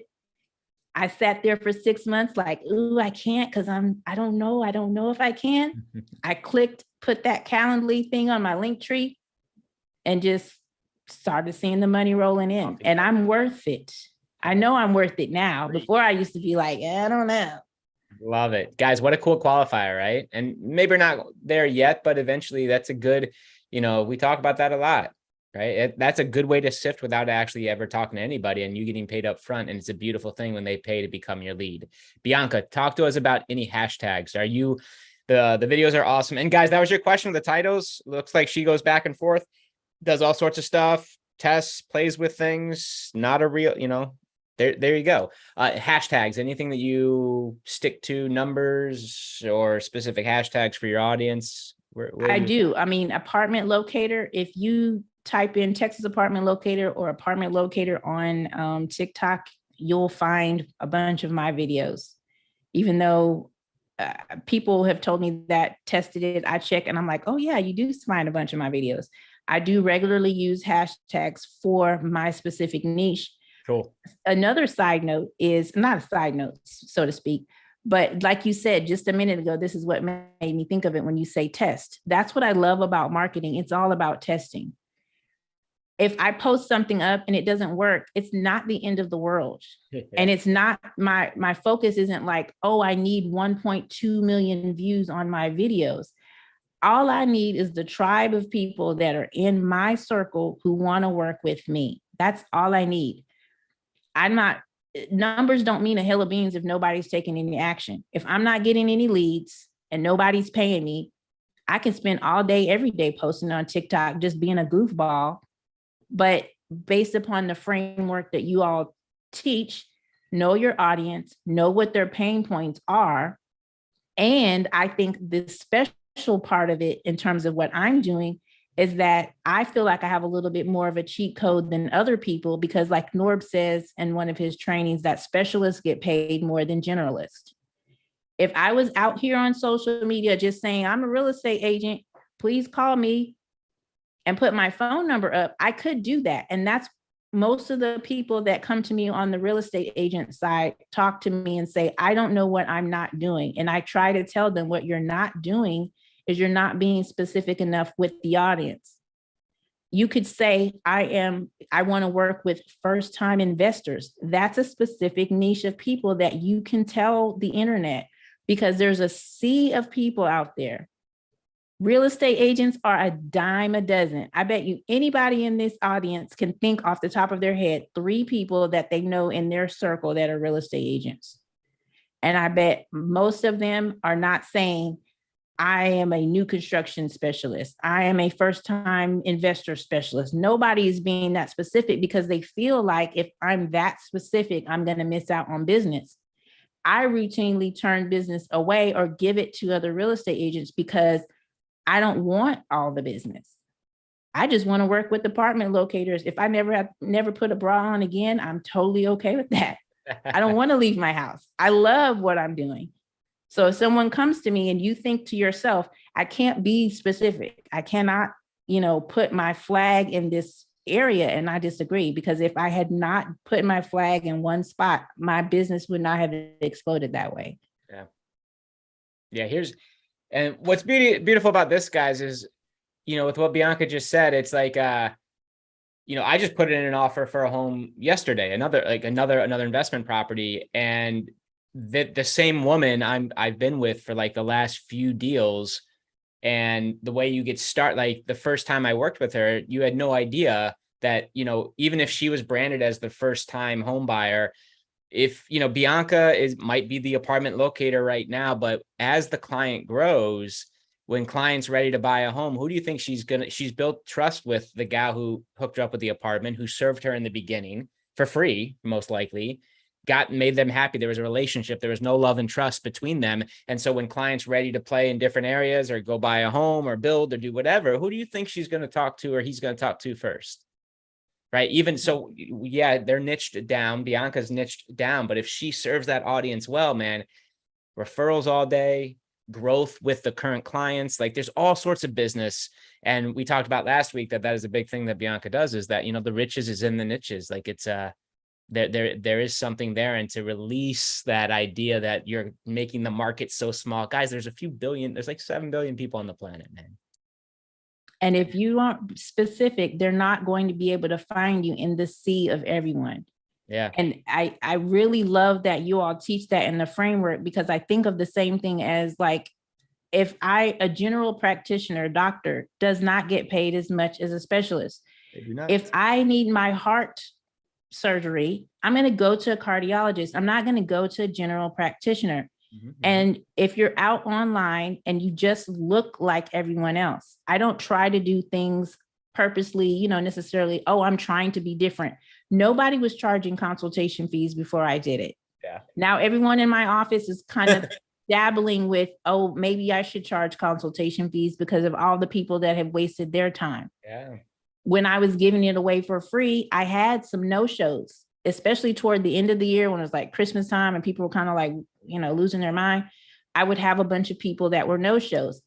I sat there for 6 months like, ooh, I can't, because I don't know if I can. I clicked, put that Calendly thing on my Linktree, and just started seeing the money rolling in. And I'm worth it. I know I'm worth it now. Before I used to be like, I don't know. Love it. Guys, what a cool qualifier, right? And maybe we're not there yet, but eventually that's a good, we talk about that a lot, right? That's a good way to sift without actually ever talking to anybody and you getting paid up front. And it's a beautiful thing when they pay to become your lead. Bianca, talk to us about any hashtags. The videos are awesome. And guys, that was your question with the titles. Looks like she goes back and forth, does all sorts of stuff, tests, plays with things, not a real, There you go. Hashtags, anything that you stick to, numbers or specific hashtags for your audience? Where I do. I mean, apartment locator, if you type in Texas apartment locator or apartment locator on TikTok, you'll find a bunch of my videos. Even though people have told me that, tested it, I check and I'm like, oh yeah, you do find a bunch of my videos. I do regularly use hashtags for my specific niche. Cool. Another side note is not a side note, so to speak, but like you said just a minute ago, this is what made me think of it when you say test. That's what I love about marketing. It's all about testing. If I post something up and it doesn't work, it's not the end of the world. And it's not my focus isn't like, oh, I need 1.2 million views on my videos. All I need is the tribe of people that are in my circle who want to work with me. That's all I need. Numbers don't mean a hill of beans if nobody's taking any action. If I'm not getting any leads and nobody's paying me, I can spend all day, every day posting on TikTok, just being a goofball. But based upon the framework that you all teach, know your audience, know what their pain points are. And I think the special part of it in terms of what I'm doing is that I feel like I have a little bit more of a cheat code than other people, because like Norb says in one of his trainings, that specialists get paid more than generalists. If I was out here on social media just saying, I'm a real estate agent, please call me, and put my phone number up, I could do that. And that's most of the people that come to me on the real estate agent side talk to me and say, I don't know what I'm not doing. And I try to tell them what you're not doing is you're not being specific enough with the audience. You could say, I want to work with first-time investors. That's a specific niche of people that you can tell the internet, because there's a sea of people out there. Real estate agents are a dime a dozen. I bet you anybody in this audience can think off the top of their head 3 people that they know in their circle that are real estate agents. And I bet most of them are not saying, I am a new construction specialist. I am a first-time investor specialist. Nobody is being that specific because they feel like if I'm that specific, I'm going to miss out on business. I routinely turn business away or give it to other real estate agents because I don't want all the business. I just want to work with apartment locators. If I never put a bra on again, I'm totally okay with that. I don't want to leave my house. I love what I'm doing. So if someone comes to me and you think to yourself, I can't be specific. I cannot, put my flag in this area. And I disagree, because if I had not put my flag in one spot, my business would not have exploded that way. Yeah. Yeah. And what's beautiful about this, guys, is, with what Bianca just said, it's like, I just put in an offer for a home yesterday, another investment property, and the same woman I've been with for like the last few deals. And the way you get started, like the first time I worked with her, you had no idea that, even if she was branded as the first time home buyer, if, Bianca might be the apartment locator right now, but as the client grows, when client's ready to buy a home, who do you think she's built trust with? The gal who hooked her up with the apartment, who served her in the beginning for free, most likely, made them happy. There was a relationship. There was no love and trust between them. And so when clients ready to play in different areas or go buy a home or build or do whatever, who do you think she's going to talk to or he's going to talk to first? Right. Even so, yeah, they're niched down. Bianca's niched down. But if she serves that audience well, man, referrals all day, growth with the current clients, like there's all sorts of business. And we talked about last week that is a big thing that Bianca does, is that, the riches is in the niches. Like it's there is something there. And to release that idea that you're making the market so small, guys, there's like 7 billion people on the planet, man. And if you aren't specific, they're not going to be able to find you in the sea of everyone. Yeah. And I really love that you all teach that in the framework, because I think of the same thing as like, if a general practitioner, doctor, does not get paid as much as a specialist. If I need my heart surgery, I'm going to go to a cardiologist. I'm not going to go to a general practitioner. Mm-hmm. And if you're out online and you just look like everyone else, I don't try to do things purposely, necessarily, oh, I'm trying to be different. Nobody was charging consultation fees before I did it. Yeah. Now everyone in my office is kind of dabbling with, oh, maybe I should charge consultation fees because of all the people that have wasted their time. Yeah. When I was giving it away for free, I had some no-shows, especially toward the end of the year when it was like Christmas time and people were kind of like, losing their mind. I would have a bunch of people that were no-shows.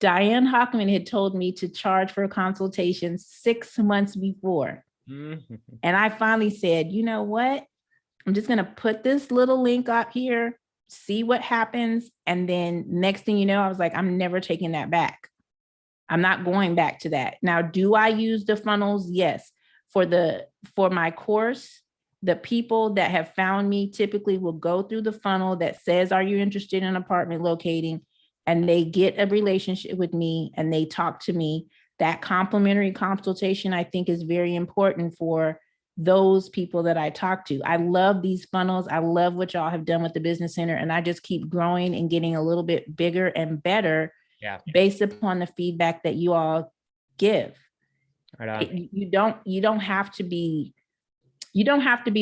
Diane Hockman had told me to charge for a consultation 6 months before. Mm-hmm. And I finally said, you know what? I'm just going to put this little link up here, see what happens. And then next thing you know, I was like, I'm never taking that back. I'm not going back to that. Now, do I use the funnels? Yes. For my course, the people that have found me typically will go through the funnel that says, are you interested in apartment locating? And they get a relationship with me and they talk to me. That complimentary consultation, I think, is very important for those people that I talk to. I love these funnels. I love what y'all have done with the Business Center. And I just keep growing and getting a little bit bigger and better based upon the feedback that you all give. Right on. You don't have to be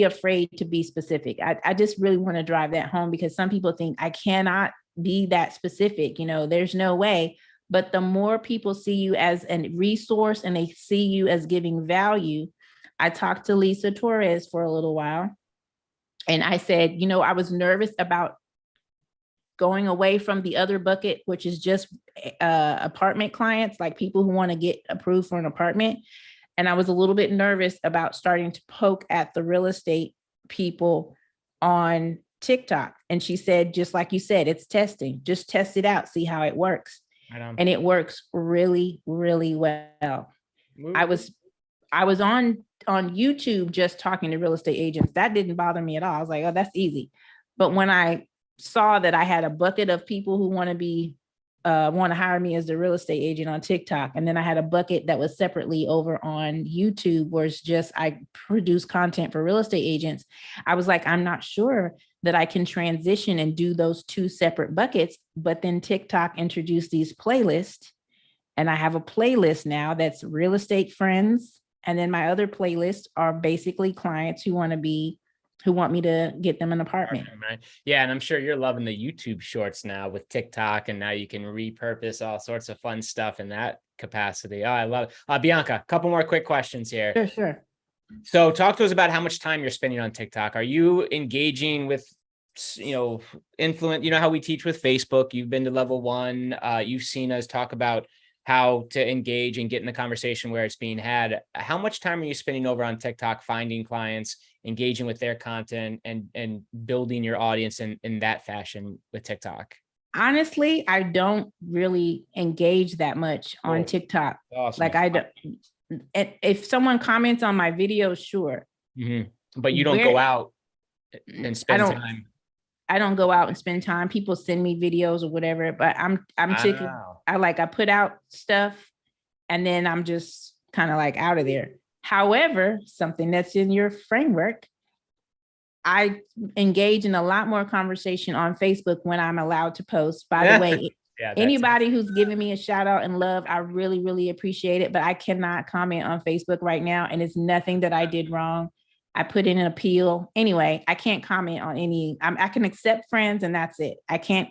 afraid to be specific. I just really want to drive that home because some people think I cannot be that specific. There's no way. But the more people see you as a resource and they see you as giving value. I talked to Lisa Torres for a little while and I said, I was nervous about going away from the other bucket, which is just apartment clients, like people who want to get approved for an apartment. And I was a little bit nervous about starting to poke at the real estate people on TikTok. And she said, just like you said, it's testing, just test it out, see how it works. And it works really, really well. I was on YouTube just talking to real estate agents. That didn't bother me at all. I was like, oh, that's easy. But when I saw that I had a bucket of people who want to hire me as the real estate agent on TikTok, and then I had a bucket that was separately over on YouTube where it's just I produce content for real estate agents, I was like, I'm not sure that I can transition and do those two separate buckets. But then TikTok introduced these playlists, and I have a playlist now that's real estate friends. And then my other playlists are basically clients who want me to get them an apartment. Right. Yeah. And I'm sure you're loving the YouTube shorts now with TikTok, and now you can repurpose all sorts of fun stuff in that capacity. Oh, I love it. Bianca, a couple more quick questions here. Sure. So talk to us about how much time you're spending on TikTok. Are you engaging with, influence, how we teach with Facebook? You've been to level 1. You've seen us talk about how to engage and get in the conversation where it's being had. How much time are you spending over on TikTok, finding clients, engaging with their content, and building your audience in that fashion with TikTok? Honestly, I don't really engage that much on TikTok. Awesome. Like I don't, if someone comments on my videos, sure. Mm-hmm. But you don't go out and spend time. I don't go out and spend time. People send me videos or whatever, but I'm taking, I put out stuff and then I'm just kind of like out of there. However, something that's in your framework, I engage in a lot more conversation on Facebook when I'm allowed to post. By the way, anybody who's giving me a shout out and love, I really, really appreciate it, but I cannot comment on Facebook right now. And it's nothing that I did wrong. I put in an appeal. Anyway, I can't comment on any, I can accept friends and that's it. I can't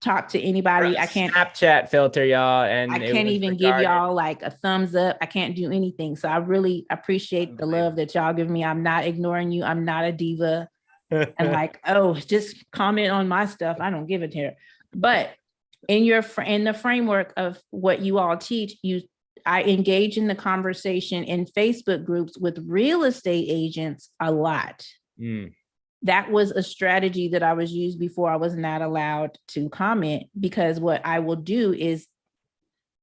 talk to anybody. I can't Snapchat filter y'all. And I can't even give y'all like a thumbs up. I can't do anything. So I really appreciate the love that y'all give me. I'm not ignoring you. I'm not a diva. And like, oh, just comment on my stuff. I don't give it here. But in the framework of what you all teach, I engage in the conversation in Facebook groups with real estate agents a lot. That was a strategy that I was used before I was not allowed to comment, because what I will do is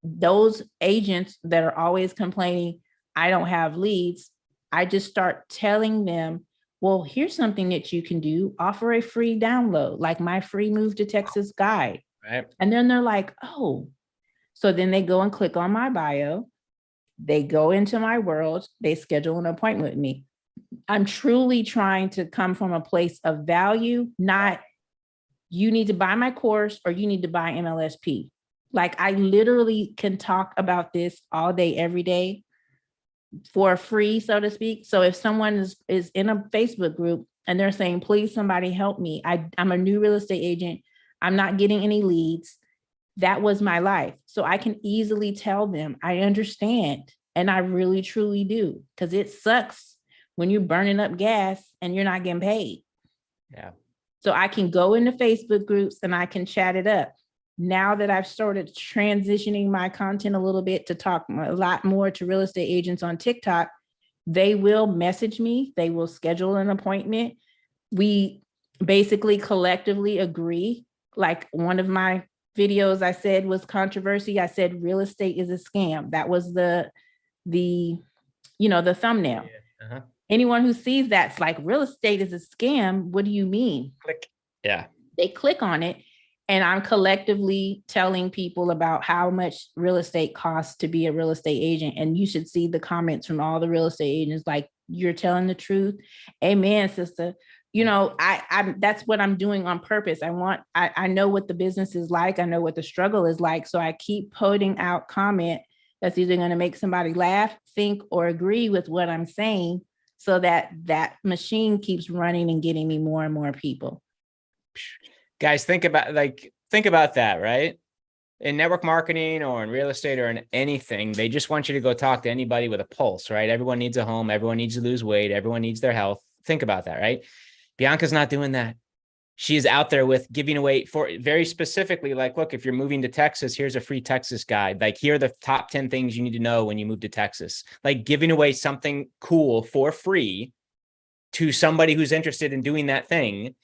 those agents that are always complaining, I don't have leads, I just start telling them, well, here's something that you can do. Offer a free download, like my free Move to Texas guide. Right. And then they're like, oh. So then they go and click on my bio. They go into my world. They schedule an appointment with me. I'm truly trying to come from a place of value, not you need to buy my course or you need to buy MLSP. Like I literally can talk about this all day, every day. for free, so to speak. So if someone is in a Facebook group and they're saying, please, somebody help me. I'm a new real estate agent. I'm not getting any leads. That was my life. So I can easily tell them, I understand. And I really, truly do. Because it sucks when you're burning up gas and you're not getting paid. Yeah. So I can go into Facebook groups and I can chat it up. Now that I've started transitioning my content a little bit to talk a lot more to real estate agents on TikTok, they will message me. They will schedule an appointment. We basically collectively agree. Like one of my videos I said was controversy. I said real estate is a scam. That was the thumbnail. Yeah. Uh-huh. Anyone who sees that's like real estate is a scam. What do you mean? Click. Yeah. They click on it. And I'm collectively telling people about how much real estate costs to be a real estate agent. And you should see the comments from all the real estate agents, like, you're telling the truth. Amen, sister. I that's what I'm doing on purpose. I know what the business is like. I know what the struggle is like. So I keep putting out comment that's either going to make somebody laugh, think, or agree with what I'm saying, so that machine keeps running and getting me more and more people. Guys, think about that, right? In network marketing or in real estate or in anything, they just want you to go talk to anybody with a pulse, right? Everyone needs a home. Everyone needs to lose weight. Everyone needs their health. Think about that, right? Bianca's not doing that. She's out there with giving away for very specifically, like, look, if you're moving to Texas, here's a free Texas guide. Like, here are the top 10 things you need to know when you move to Texas. Like, giving away something cool for free to somebody who's interested in doing that thing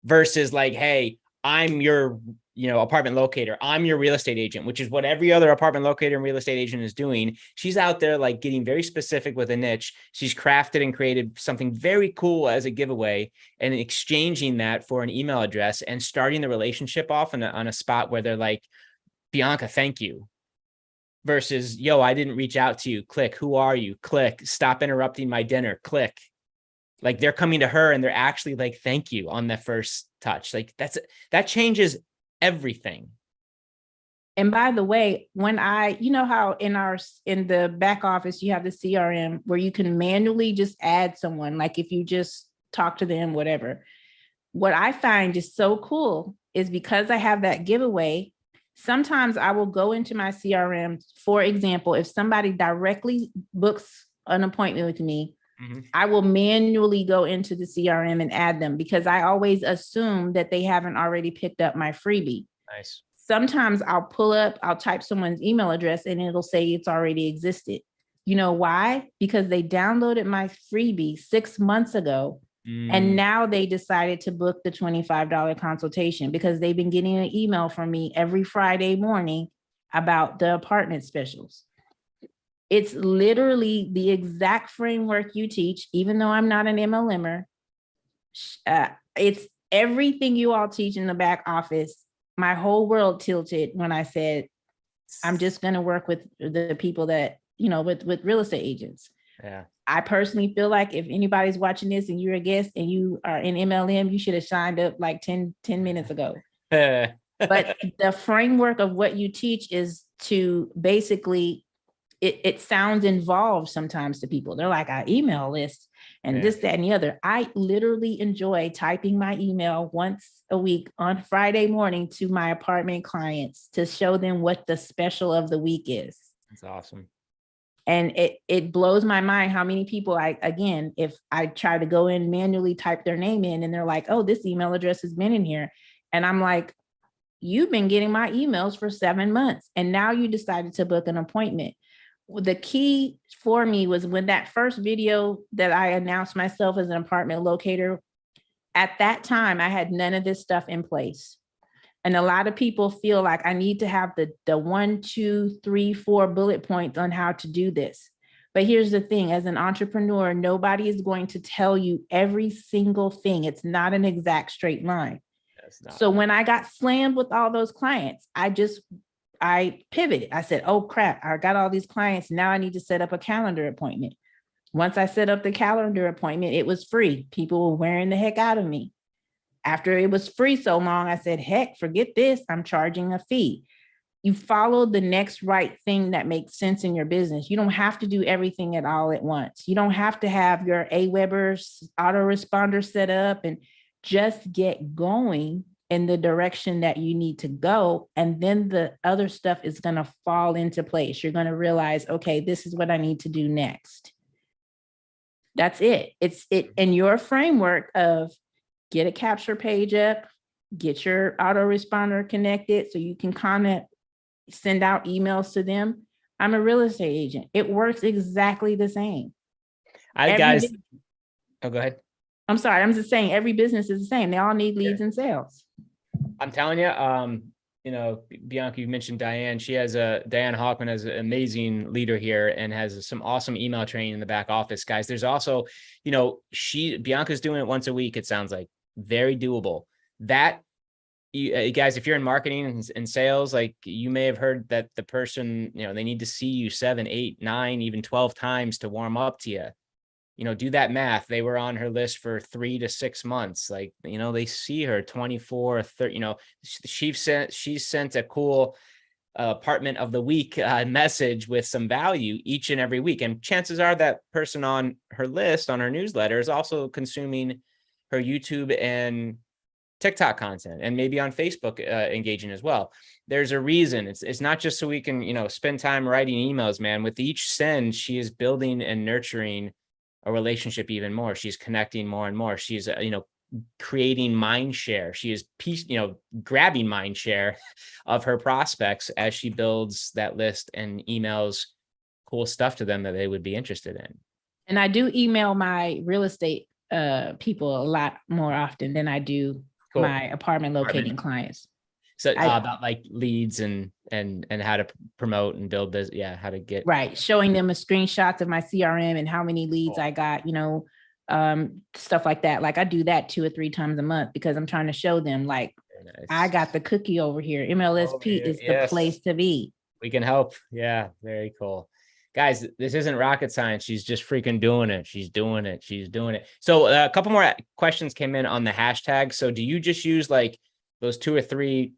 versus like, hey, I'm your, apartment locator. I'm your real estate agent, which is what every other apartment locator and real estate agent is doing. She's out there like getting very specific with a niche. She's crafted and created something very cool as a giveaway and exchanging that for an email address and starting the relationship off on a spot where they're like, Bianca, thank you. Versus, yo, I didn't reach out to you. Click. Who are you? Click. Stop interrupting my dinner. Click. Like, they're coming to her and they're actually like, thank you on the first touch. Like, that changes everything. And by the way, when how in the back office, you have the CRM where you can manually just add someone, like if you just talk to them, whatever. What I find is so cool is because I have that giveaway, sometimes I will go into my CRM. For example, if somebody directly books an appointment with me, I will manually go into the CRM and add them because I always assume that they haven't already picked up my freebie. Nice. Sometimes I'll type someone's email address and it'll say it's already existed. You know why? Because they downloaded my freebie 6 months ago and now they decided to book the $25 consultation because they've been getting an email from me every Friday morning about the apartment specials. It's literally the exact framework you teach, even though I'm not an MLMer. It's everything you all teach in the back office. My whole world tilted when I said, I'm just going to work with the people that, with real estate agents. Yeah. I personally feel like if anybody's watching this and you're a guest and you are in MLM, you should have signed up like 10 minutes ago. But the framework of what you teach is to basically, it sounds involved sometimes to people. They're like, our email list and this, that, and the other. I literally enjoy typing my email once a week on Friday morning to my apartment clients to show them what the special of the week is. That's awesome. And it blows my mind how many people if I try to go in manually type their name in and they're like, oh, this email address has been in here. And I'm like, you've been getting my emails for 7 months and now you decided to book an appointment. The key for me was when that first video that I announced myself as an apartment locator, at that time, I had none of this stuff in place. And a lot of people feel like I need to have the 1, 2, 3, 4 bullet points on how to do this. But here's the thing, as an entrepreneur, nobody is going to tell you every single thing. It's not an exact straight line. So when I got slammed with all those clients, I pivoted. I said, oh crap, I got all these clients. Now I need to set up a calendar appointment. Once I set up the calendar appointment, it was free. People were wearing the heck out of me. After it was free so long, I said, heck, forget this. I'm charging a fee. you follow the next right thing that makes sense in your business. You don't have to do everything at all at once. You don't have to have your Aweber's autoresponder set up, and just get going in the direction that you need to go. And then the other stuff is going to fall into place. You're going to realize, okay, this is what I need to do next. That's it. It's it in your framework of get a capture page up, get your autoresponder connected so you can comment, send out emails to them. I'm a real estate agent. It works exactly the same. Oh, go ahead. I'm sorry. I'm just saying every business is the same. They all need leads and sales. I'm telling you, you know, Bianca, you mentioned Diane. Diane Hoffman has an amazing leader here and has some awesome email training in the back office, guys. There's also, you know, Bianca's doing it once a week. It sounds like very doable. That you guys, if you're in marketing and sales, like you may have heard that the person, you know, they need to see you 7, 8, 9, even 12 times to warm up to you. You know, do that math. They were on her list for 3 to 6 months. Like, you know, they see her 24, 30, you know, she's sent a cool apartment of the week message with some value each and every week. And chances are that person on her list, on her newsletter, is also consuming her YouTube and TikTok content, and maybe on Facebook engaging as well. There's a reason. It's not just so we can, you know, spend time writing emails, man. With each send, she is building and nurturing a relationship even more. She's connecting more and more. She's, you know, creating mind share. She is grabbing mind share of her prospects as she builds that list and emails cool stuff to them that they would be interested in. And I do email my real estate people a lot more often than I do my apartment locating clients. So about like leads and how to promote and build this. Yeah. How to get right. Showing them a screenshots of my CRM and how many leads I got, you know, stuff like that. Like I do that 2 or 3 times a month because I'm trying to show them like, nice. I got the cookie over here. MLSP is the place to be. We can help. Yeah. Very cool. Guys, this isn't rocket science. She's just freaking doing it. She's doing it. She's doing it. So a couple more questions came in on the hashtag. So do you just use like those 2 or 3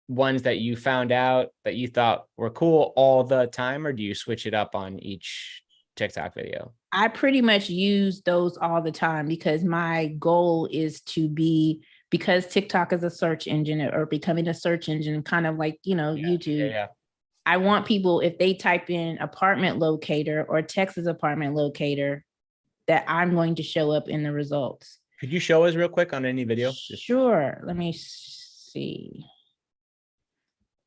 ones that you found out that you thought were cool all the time, or do you switch it up on each TikTok video? I pretty much use those all the time because my goal is to be, because TikTok is a search engine or becoming a search engine, kind of like, you know, YouTube. Yeah. I want people, if they type in apartment locator or Texas apartment locator, that I'm going to show up in the results. Could you show us real quick on any video? Sure. Let me see.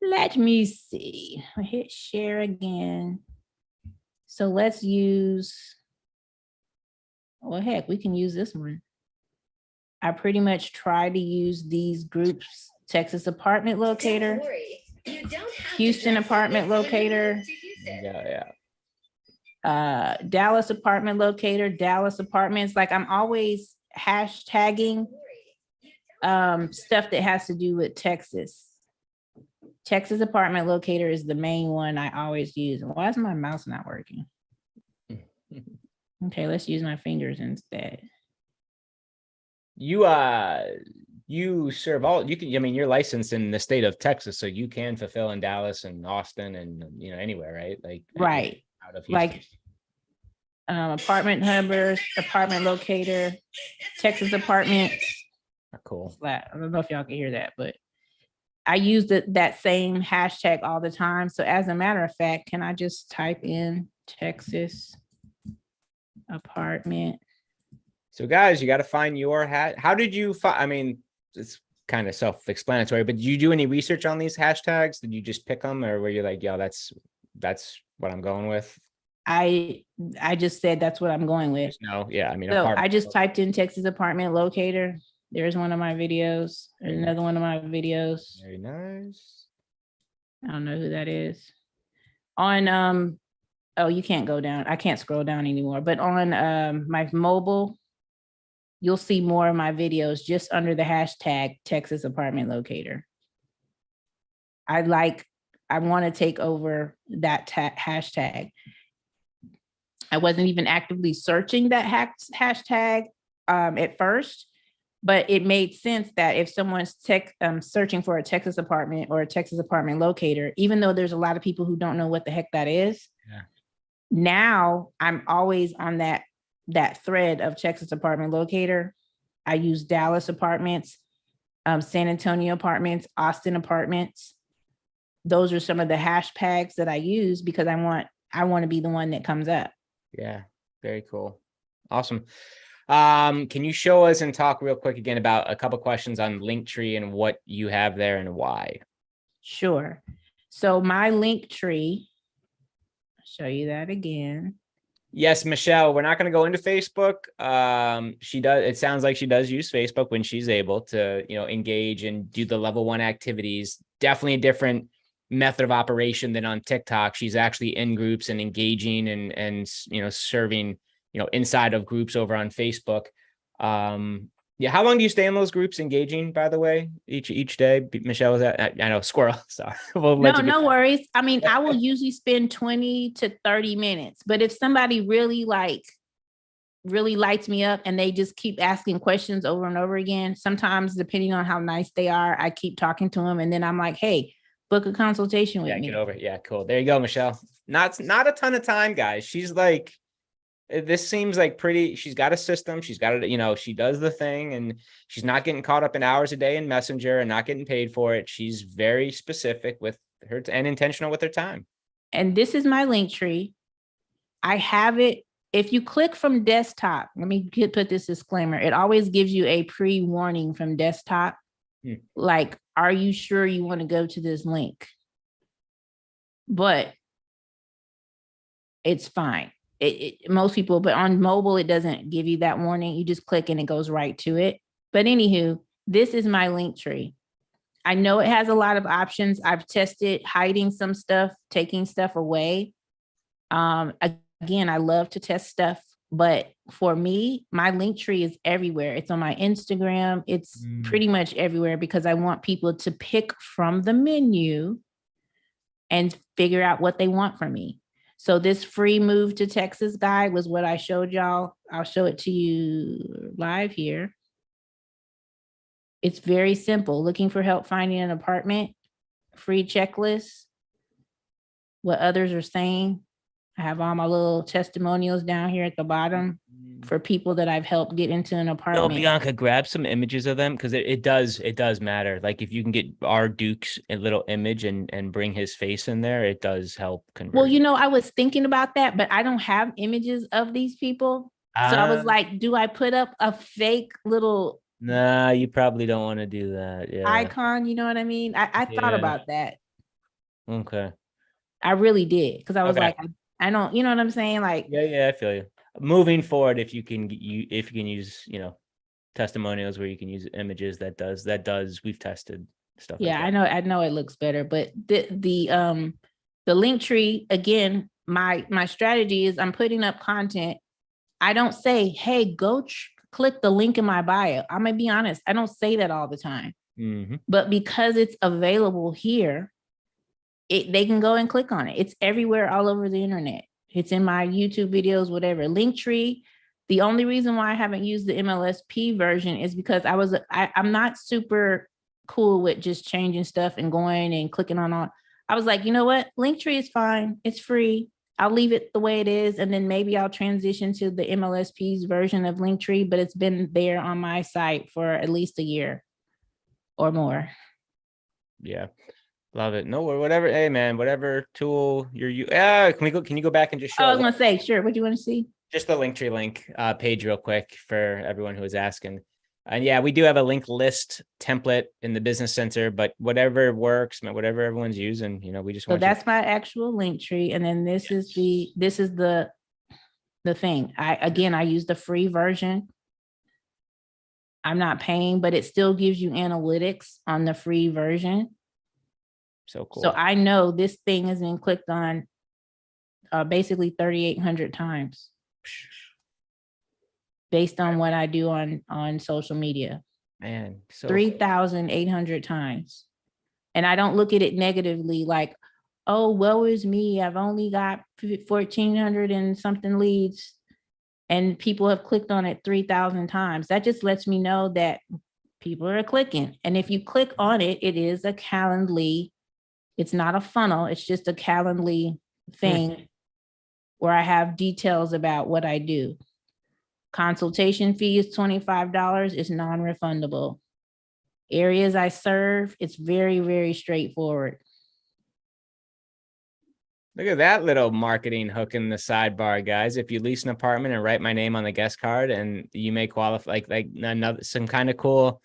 Let me see. I hit share again. So let's use, well, heck, we can use this one. I pretty much try to use these groups: Texas apartment locator, Houston apartment locator, Dallas apartment locator, Dallas apartments. Like I'm always hashtagging stuff that has to do with Texas. Texas apartment locator is the main one I always use. Why is my mouse not working? Okay, let's use my fingers instead. You serve all, you can, I mean, you're licensed in the state of Texas, so you can fulfill in Dallas and Austin and, you know, anywhere, right? Like, right. Out of Houston. Like apartment hubbers, apartment locator, Texas apartments. Cool. I don't know if y'all can hear that, but I use that same hashtag all the time. So as a matter of fact, can I just type in Texas apartment? So guys, you got to find your hat. How did you find, I mean, it's kind of self-explanatory, but did you do any research on these hashtags? Did you just pick them, or were you like, yo, that's what I'm going with? I just said that's what I'm going with. No, yeah, I mean, so I just typed in Texas apartment locator. There's one of my videos. There's another one of my videos. Very nice. I don't know who that is. On oh, you can't go down. I can't scroll down anymore. But on my mobile, you'll see more of my videos just under the hashtag Texas apartment locator. I want to take over that hashtag. I wasn't even actively searching that hashtag at first, But it made sense that if someone's searching for a Texas apartment or a Texas apartment locator, even though there's a lot of people who don't know what the heck that is, now I'm always on that thread of Texas apartment locator. I use Dallas apartments, San Antonio apartments, Austin apartments. Those are some of the hashtags that I use because I want to be the one that comes up. Yeah, very cool. Awesome. Can you show us and talk real quick again about a couple questions on Linktree and what you have there and why? Sure. So my Linktree, I'll show you that again. Yes, Michelle, we're not going to go into Facebook. It sounds like she does use Facebook when she's able to, engage and do the level 1 activities. Definitely a different method of operation than on TikTok. She's actually in groups and engaging and serving, inside of groups over on Facebook. How long do you stay in those groups engaging, by the way, each day? Michelle, is that, I know, squirrel, sorry. No worries. I mean, I will usually spend 20 to 30 minutes, but if somebody really lights me up and they just keep asking questions over and over again, sometimes depending on how nice they are, I keep talking to them. And then I'm like, hey, book a consultation with me. Get over it. Yeah, cool. There you go, Michelle. Not a ton of time, guys. She's like, this seems like she's got a system. She's got it, she does the thing and she's not getting caught up in hours a day in Messenger and not getting paid for it. She's very specific with her and intentional with her time. And this is my Linktree. I have it. If you click from desktop, let me put this disclaimer. It always gives you a pre-warning from desktop. Like, are you sure you want to go to this link? But it's fine. Most people, but on mobile, it doesn't give you that warning. You just click and it goes right to it. But anywho, this is my Linktree. I know it has a lot of options. I've tested hiding some stuff, taking stuff away. Again, I love to test stuff, but for me, my Linktree is everywhere. It's on my Instagram. It's pretty much everywhere because I want people to pick from the menu and figure out what they want from me. So this free move to Texas guide was what I showed y'all. I'll show it to you live here. It's very simple. Looking for help finding an apartment, free checklist, what others are saying. I have all my little testimonials down here at the bottom for people that I've helped get into an apartment. Bianca, grab some images of them because it does matter. Like if you can get our Duke's a little image and bring his face in there, it does help convert. Well, I was thinking about that, but I don't have images of these people. So I was like, do I put up a fake little... Nah, you probably don't want to do that. Yeah. Icon, you know what I mean? I thought about that. Okay. I really did because I was like, I don't, you know what I'm saying? Like, yeah, I feel you. Moving forward, if you can use, testimonials where you can use images, that does. We've tested stuff. Yeah, like I know it looks better, but the Linktree, again, my strategy is I'm putting up content. I don't say, hey, go click the link in my bio. I'm gonna be honest, I don't say that all the time. But because it's available here, they can go and click on it. It's everywhere, all over the internet. It's in my YouTube videos, whatever. Linktree. The only reason why I haven't used the MLSP version is because I'm not super cool with just changing stuff and going and clicking on all. I was like, you know what? Linktree is fine. It's free. I'll leave it the way it is. And then maybe I'll transition to the MLSP's version of Linktree, but it's been there on my site for at least a year or more. Yeah. Love it. No, whatever. Hey man, whatever tool can you go back and just show? I was gonna say, sure. What do you want to see? Just the Linktree link page real quick for everyone who is asking. And yeah, we do have a link list template in the business center, but whatever works, whatever everyone's using, we just want. So that's my actual Linktree. And then this is the thing. I use the free version. I'm not paying, but it still gives you analytics on the free version. So cool. So I know this thing has been clicked on basically 3,800 times based on what I do on social media. Man, so 3,800 times. And I don't look at it negatively like, oh, woe is me. I've only got 1,400 and something leads. and people have clicked on it 3,000 times. That just lets me know that people are clicking. And if you click on it, it is a Calendly. It's not a funnel. It's just a Calendly thing where I have details about what I do. Consultation fee is $25. It's non-refundable. Areas I serve, it's very, very straightforward. Look at that little marketing hook in the sidebar, guys. If you lease an apartment and write my name on the guest card, and you may qualify, like another, some kind of cool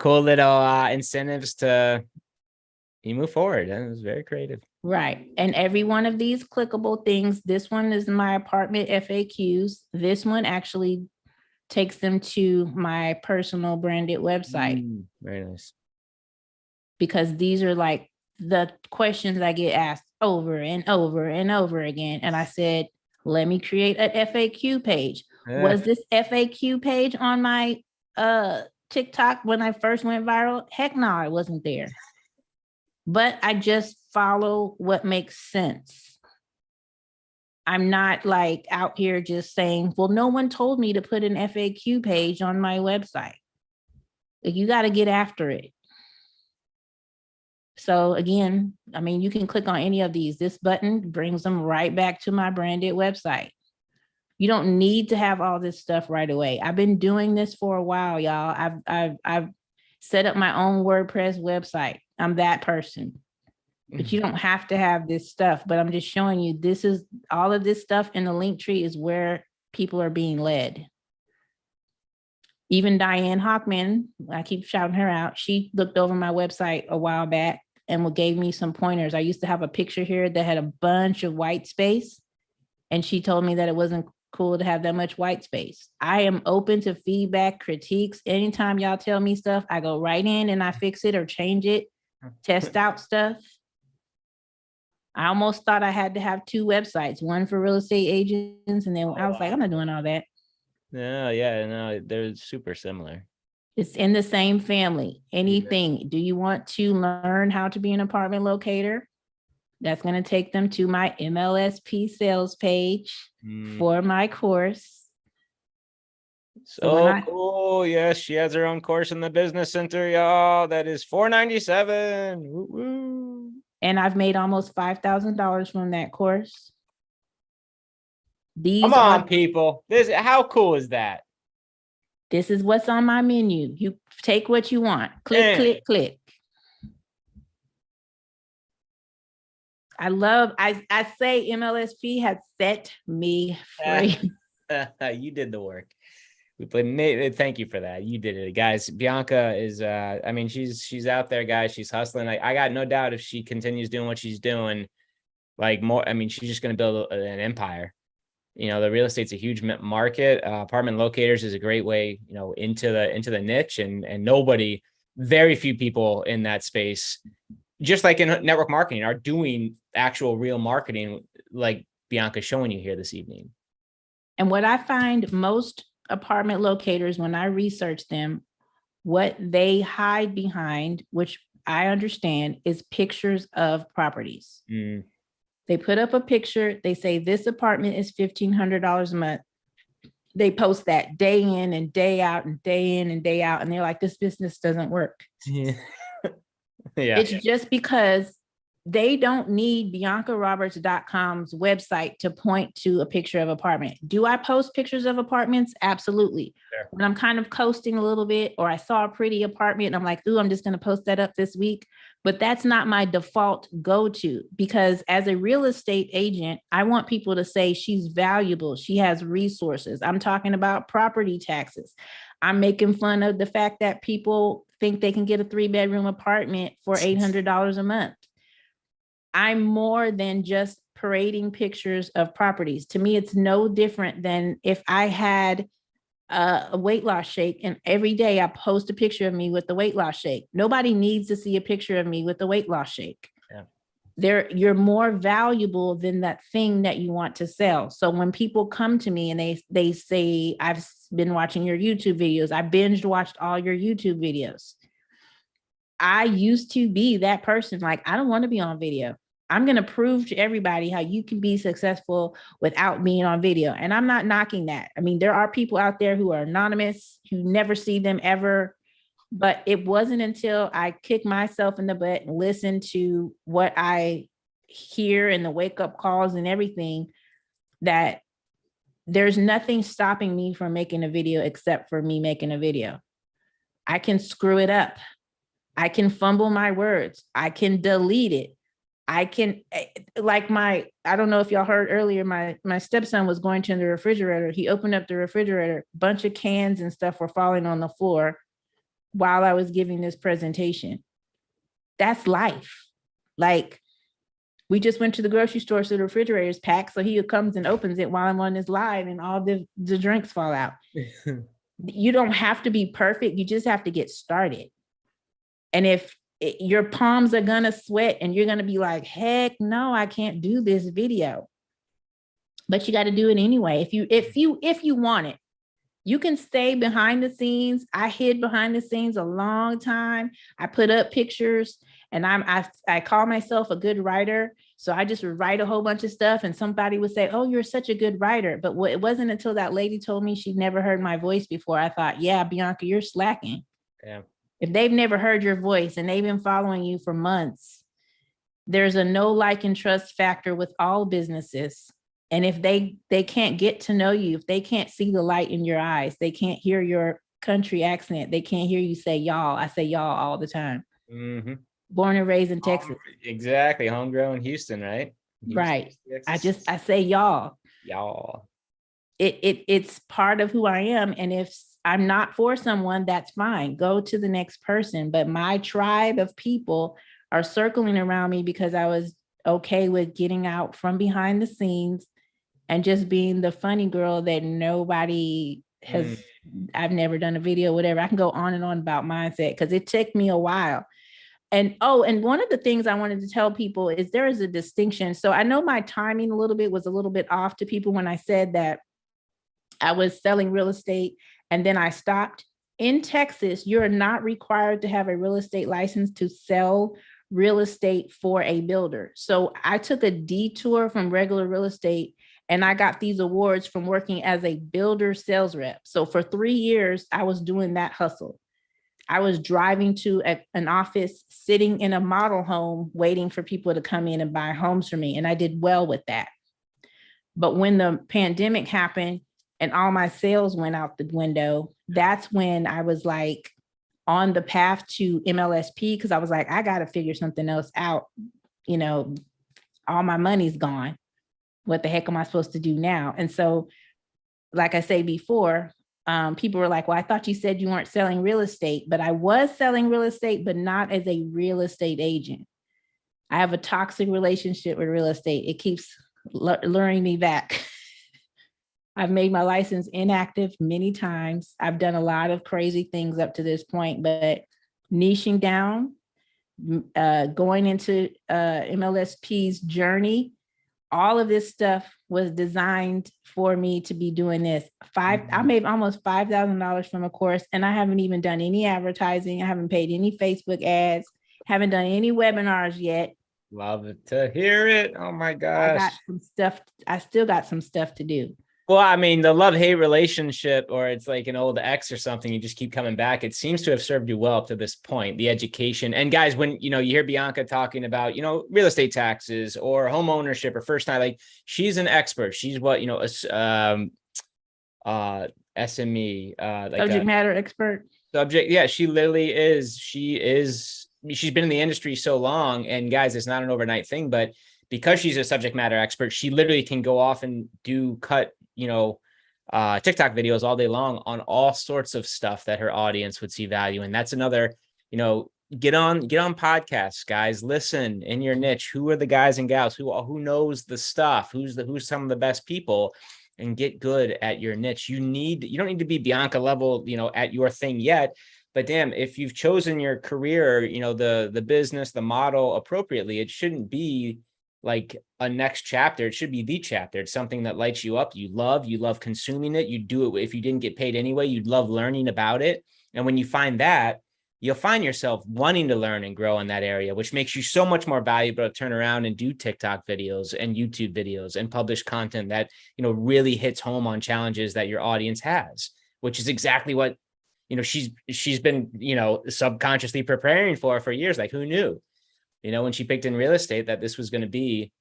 little incentives to you move forward. And it was very creative. Right. And every one of these clickable things, this one is my apartment FAQs. This one actually takes them to my personal branded website. Very nice. Because these are like the questions I get asked over and over and over again. And I said, let me create an FAQ page. Was this FAQ page on my TikTok when I first went viral? Heck no, I wasn't there. But I just follow what makes sense. I'm not like out here just saying, well, no one told me to put an FAQ page on my website. Like, you got to get after it. So again, I mean, you can click on any of these. This button brings them right back to my branded website. You don't need to have all this stuff right away. I've been doing this for a while, y'all. I've set up my own WordPress website. I'm that person. But you don't have to have this stuff. But I'm just showing you, this is all of this stuff in the link tree is where people are being led. Even Diane Hockman, I keep shouting her out. She looked over my website a while back and gave me some pointers. I used to have a picture here that had a bunch of white space. And she told me that it wasn't cool to have that much white space. I am open to feedback, critiques. Anytime y'all tell me stuff, I go right in and I fix it or change it, test out stuff. I almost thought I had to have two websites, one for real estate agents. And then I was like, I'm not doing all that. No, they're super similar. It's in the same family. Anything. Do you want to learn how to be an apartment locator? That's going to take them to my MLSP sales page for my course. So cool. Yes, she has her own course in the business center, y'all. That is $497. Woo-woo. And I've made almost $5,000 from that course. Come on, people. How cool is that? This is what's on my menu. You take what you want. Click, click, click. I say MLSP has set me free. You did the work. Thank you for that. You did it, guys. Bianca is, I mean, she's out there, guys. She's hustling. I got no doubt if she continues doing what she's doing, like more, I mean, she's just going to build an empire. You know, the real estate's a huge market. Apartment locators is a great way, you know, into the niche, and very few people in that space, just like in network marketing, are doing actual real marketing like Bianca's showing you here this evening. And what I find most apartment locators, when I research them, what they hide behind, which I understand, is pictures of properties. They put up a picture. They say this apartment is $1,500 a month. They post that day in and day out and day in and day out. And they're like, this business doesn't work. Yeah. It's just because they don't need BiancaRoberts.com's website to point to a picture of apartment. Do I post pictures of apartments? Absolutely. Sure. When I'm kind of coasting a little bit, or I saw a pretty apartment and I'm like, ooh, I'm just going to post that up this week. But that's not my default go-to, because as a real estate agent, I want people to say she's valuable. She has resources. I'm talking about property taxes. I'm making fun of the fact that people think they can get a 3-bedroom apartment for $800 a month. I'm more than just parading pictures of properties. To me, it's no different than if I had a weight loss shake and every day I post a picture of me with the weight loss shake. Nobody needs to see a picture of me with the weight loss shake. Yeah. You're more valuable than that thing that you want to sell. So when people come to me and they say, I've been watching your YouTube videos, I binged watched all your YouTube videos. I used to be that person, like, I don't want to be on video. I'm going to prove to everybody how you can be successful without being on video. And I'm not knocking that. I mean, there are people out there who are anonymous, who never see them ever. But it wasn't until I kicked myself in the butt and listened to what I hear and the wake up calls and everything that there's nothing stopping me from making a video except for me making a video. I can screw it up. I can fumble my words. I can delete it. I can, like I don't know if y'all heard earlier, my stepson was going to the refrigerator. He opened up the refrigerator, bunch of cans and stuff were falling on the floor while I was giving this presentation. That's life. Like, we just went to the grocery store, so the refrigerator is packed. So he comes and opens it while I'm on this live and all the drinks fall out. You don't have to be perfect. You just have to get started. And if your palms are gonna sweat and you're gonna be like, heck no, I can't do this video. But you got to do it anyway. If you want it, you can stay behind the scenes. I hid behind the scenes a long time. I put up pictures and I call myself a good writer. So I just would write a whole bunch of stuff and somebody would say, oh, you're such a good writer. But it wasn't until that lady told me she'd never heard my voice before, I thought, yeah, Bianca, you're slacking. Yeah. If they've never heard your voice and they've been following you for months, there's a know, like, and trust factor with all businesses. And if they can't get to know you, if they can't see the light in your eyes, they can't hear your country accent, they can't hear you say y'all. I say y'all all the time. Mm-hmm. Born and raised in Texas. Exactly. Homegrown in Houston, right? Houston, right. Texas. I say y'all. Y'all. It's part of who I am. And if I'm not for someone, that's fine. Go to the next person. But my tribe of people are circling around me because I was okay with getting out from behind the scenes and just being the funny girl that nobody has. I've never done a video, whatever. I can go on and on about mindset because it took me a while. And one of the things I wanted to tell people is there is a distinction. So I know my timing was a little bit off to people when I said that I was selling real estate and then I stopped. In Texas, you're not required to have a real estate license to sell real estate for a builder. So I took a detour from regular real estate and I got these awards from working as a builder sales rep. So for 3 years, I was doing that hustle. I was driving to an office, sitting in a model home, waiting for people to come in and buy homes for me. And I did well with that. But when the pandemic happened and all my sales went out the window, that's when I was like on the path to MLSP, because I was like, I got to figure something else out. You know, all my money's gone. What the heck am I supposed to do now? And so, like I say before, people were like, well, I thought you said you weren't selling real estate, but I was selling real estate, but not as a real estate agent. I have a toxic relationship with real estate. It keeps luring me back. I've made my license inactive many times. I've done a lot of crazy things up to this point, but niching down, going into MLSP's journey, all of this stuff was designed for me to be doing this. I made almost $5,000 from a course and I haven't even done any advertising. I haven't paid any Facebook ads, haven't done any webinars yet. Love to hear it. Oh my gosh. I got some stuff. I still got some stuff to do. Well, I mean, the love-hate relationship, or it's like an old ex or something, you just keep coming back. It seems to have served you well up to this point, the education. And guys, when, you hear Bianca talking about, real estate taxes or home ownership or first time, like she's an expert. She's what, SME, like subject matter expert. Subject. Yeah, she literally is. She's been in the industry so long, and guys, it's not an overnight thing, but because she's a subject matter expert, she literally can go off and cut TikTok videos all day long on all sorts of stuff that her audience would see value in. That's another, get on podcasts, guys, listen in your niche. Who are the guys and gals who knows the stuff? Who's some of the best people, and get good at your niche. You don't need to be Bianca level, at your thing yet, but damn, if you've chosen your career, the business, the model appropriately, it shouldn't be like a next chapter. It should be the chapter. It's something that lights you up. You love consuming it. You do it. If you didn't get paid anyway, you'd love learning about it. And when you find that, you'll find yourself wanting to learn and grow in that area, which makes you so much more valuable to turn around and do TikTok videos and YouTube videos and publish content that, really hits home on challenges that your audience has, which is exactly what, she's been, subconsciously preparing for years. Like, who knew, when she picked in real estate, that this was going to be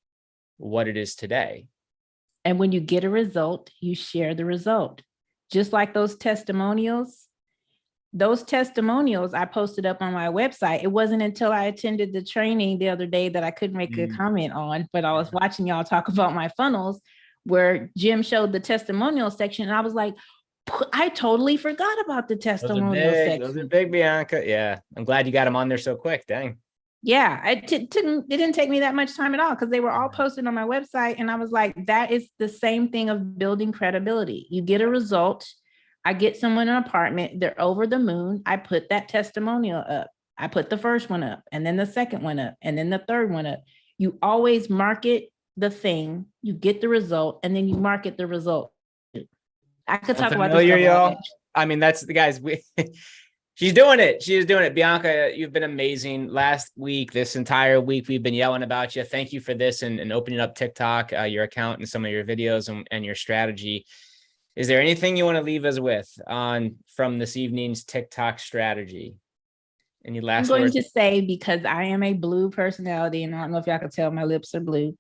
what it is today. And when you get a result, you share the result. Just like those testimonials I posted up on my website. It wasn't until I attended the training the other day that I couldn't make a comment on, but I was watching y'all talk about my funnels where Jim showed the testimonial section. And I was like, I totally forgot about the testimonial section. Those are big, Bianca. Yeah. I'm glad you got them on there so quick. Dang. Yeah, it didn't take me that much time at all because they were all posted on my website. And I was like, that is the same thing of building credibility. You get a result. I get someone an apartment, they're over the moon. I put that testimonial up. I put the first one up and then the second one up and then the third one up. You always market the thing, you get the result, and then you market the result. I could talk about this. Y'all. I mean, that's the guys. She's doing it. She is doing it. Bianca, you've been amazing. Last week, this entire week, we've been yelling about you. Thank you for this and opening up TikTok, your account and some of your videos and your strategy. Is there anything you want to leave us with from this evening's TikTok strategy? Any last words? I'm going to say, because I am a blue personality, and I don't know if y'all can tell my lips are blue.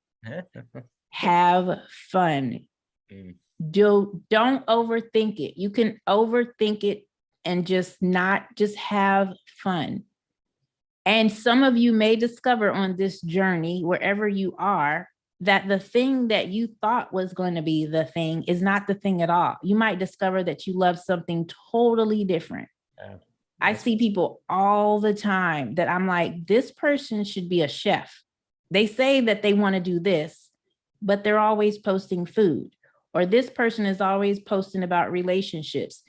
Have fun. Don't overthink it. You can overthink it and just have fun. And some of you may discover on this journey, wherever you are, that the thing that you thought was going to be the thing is not the thing at all. You might discover that you love something totally different. Yeah. I see people all the time that I'm like, this person should be a chef. They say that they want to do this, but they're always posting food. Or this person is always posting about relationships.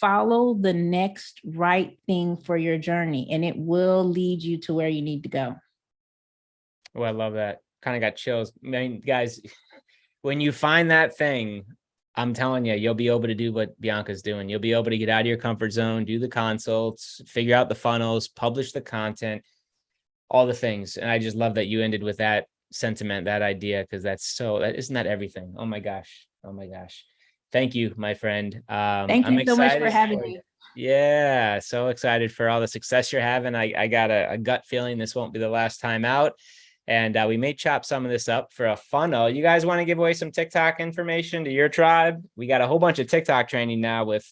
Follow the next right thing for your journey, and it will lead you to where you need to go. Oh, I love that. Kind of got chills. I mean, guys, when you find that thing, I'm telling you, you'll be able to do what Bianca's doing. You'll be able to get out of your comfort zone, do the consults, figure out the funnels, publish the content, all the things. And I just love that you ended with that sentiment, that idea, because isn't that everything? Oh my gosh. Thank you, my friend. Thank you so much for having me. Yeah, so excited for all the success you're having. I got a gut feeling this won't be the last time out. And we may chop some of this up for a funnel. You guys want to give away some TikTok information to your tribe? We got a whole bunch of TikTok training now with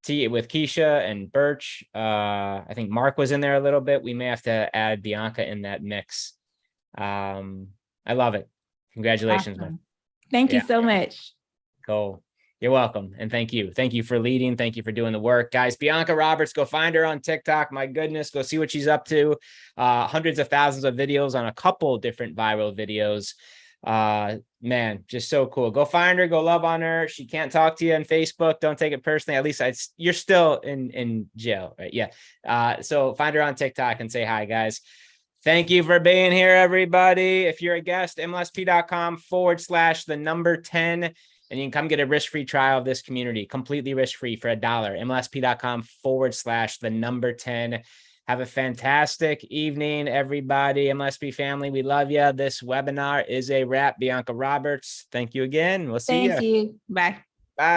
Keisha and Birch. I think Mark was in there a little bit. We may have to add Bianca in that mix. I love it. Congratulations. Awesome. Thank you so much. Cool. You're welcome. And thank you. Thank you for leading. Thank you for doing the work. Guys, Bianca Roberts, go find her on TikTok. My goodness, go see what she's up to. Hundreds of thousands of videos on a couple different viral videos. Man, just so cool. Go find her. Go love on her. She can't talk to you on Facebook. Don't take it personally. At least you're still in jail, right? Yeah. So find her on TikTok and say hi, guys. Thank you for being here, everybody. If you're a guest, MLSP.com/10. And you can come get a risk-free trial of this community, completely risk-free for $1. MLSP.com/10. Have a fantastic evening, everybody. MLSP family, we love you. This webinar is a wrap. Bianca Roberts, thank you again. We'll see you. Thank you. Bye. Bye.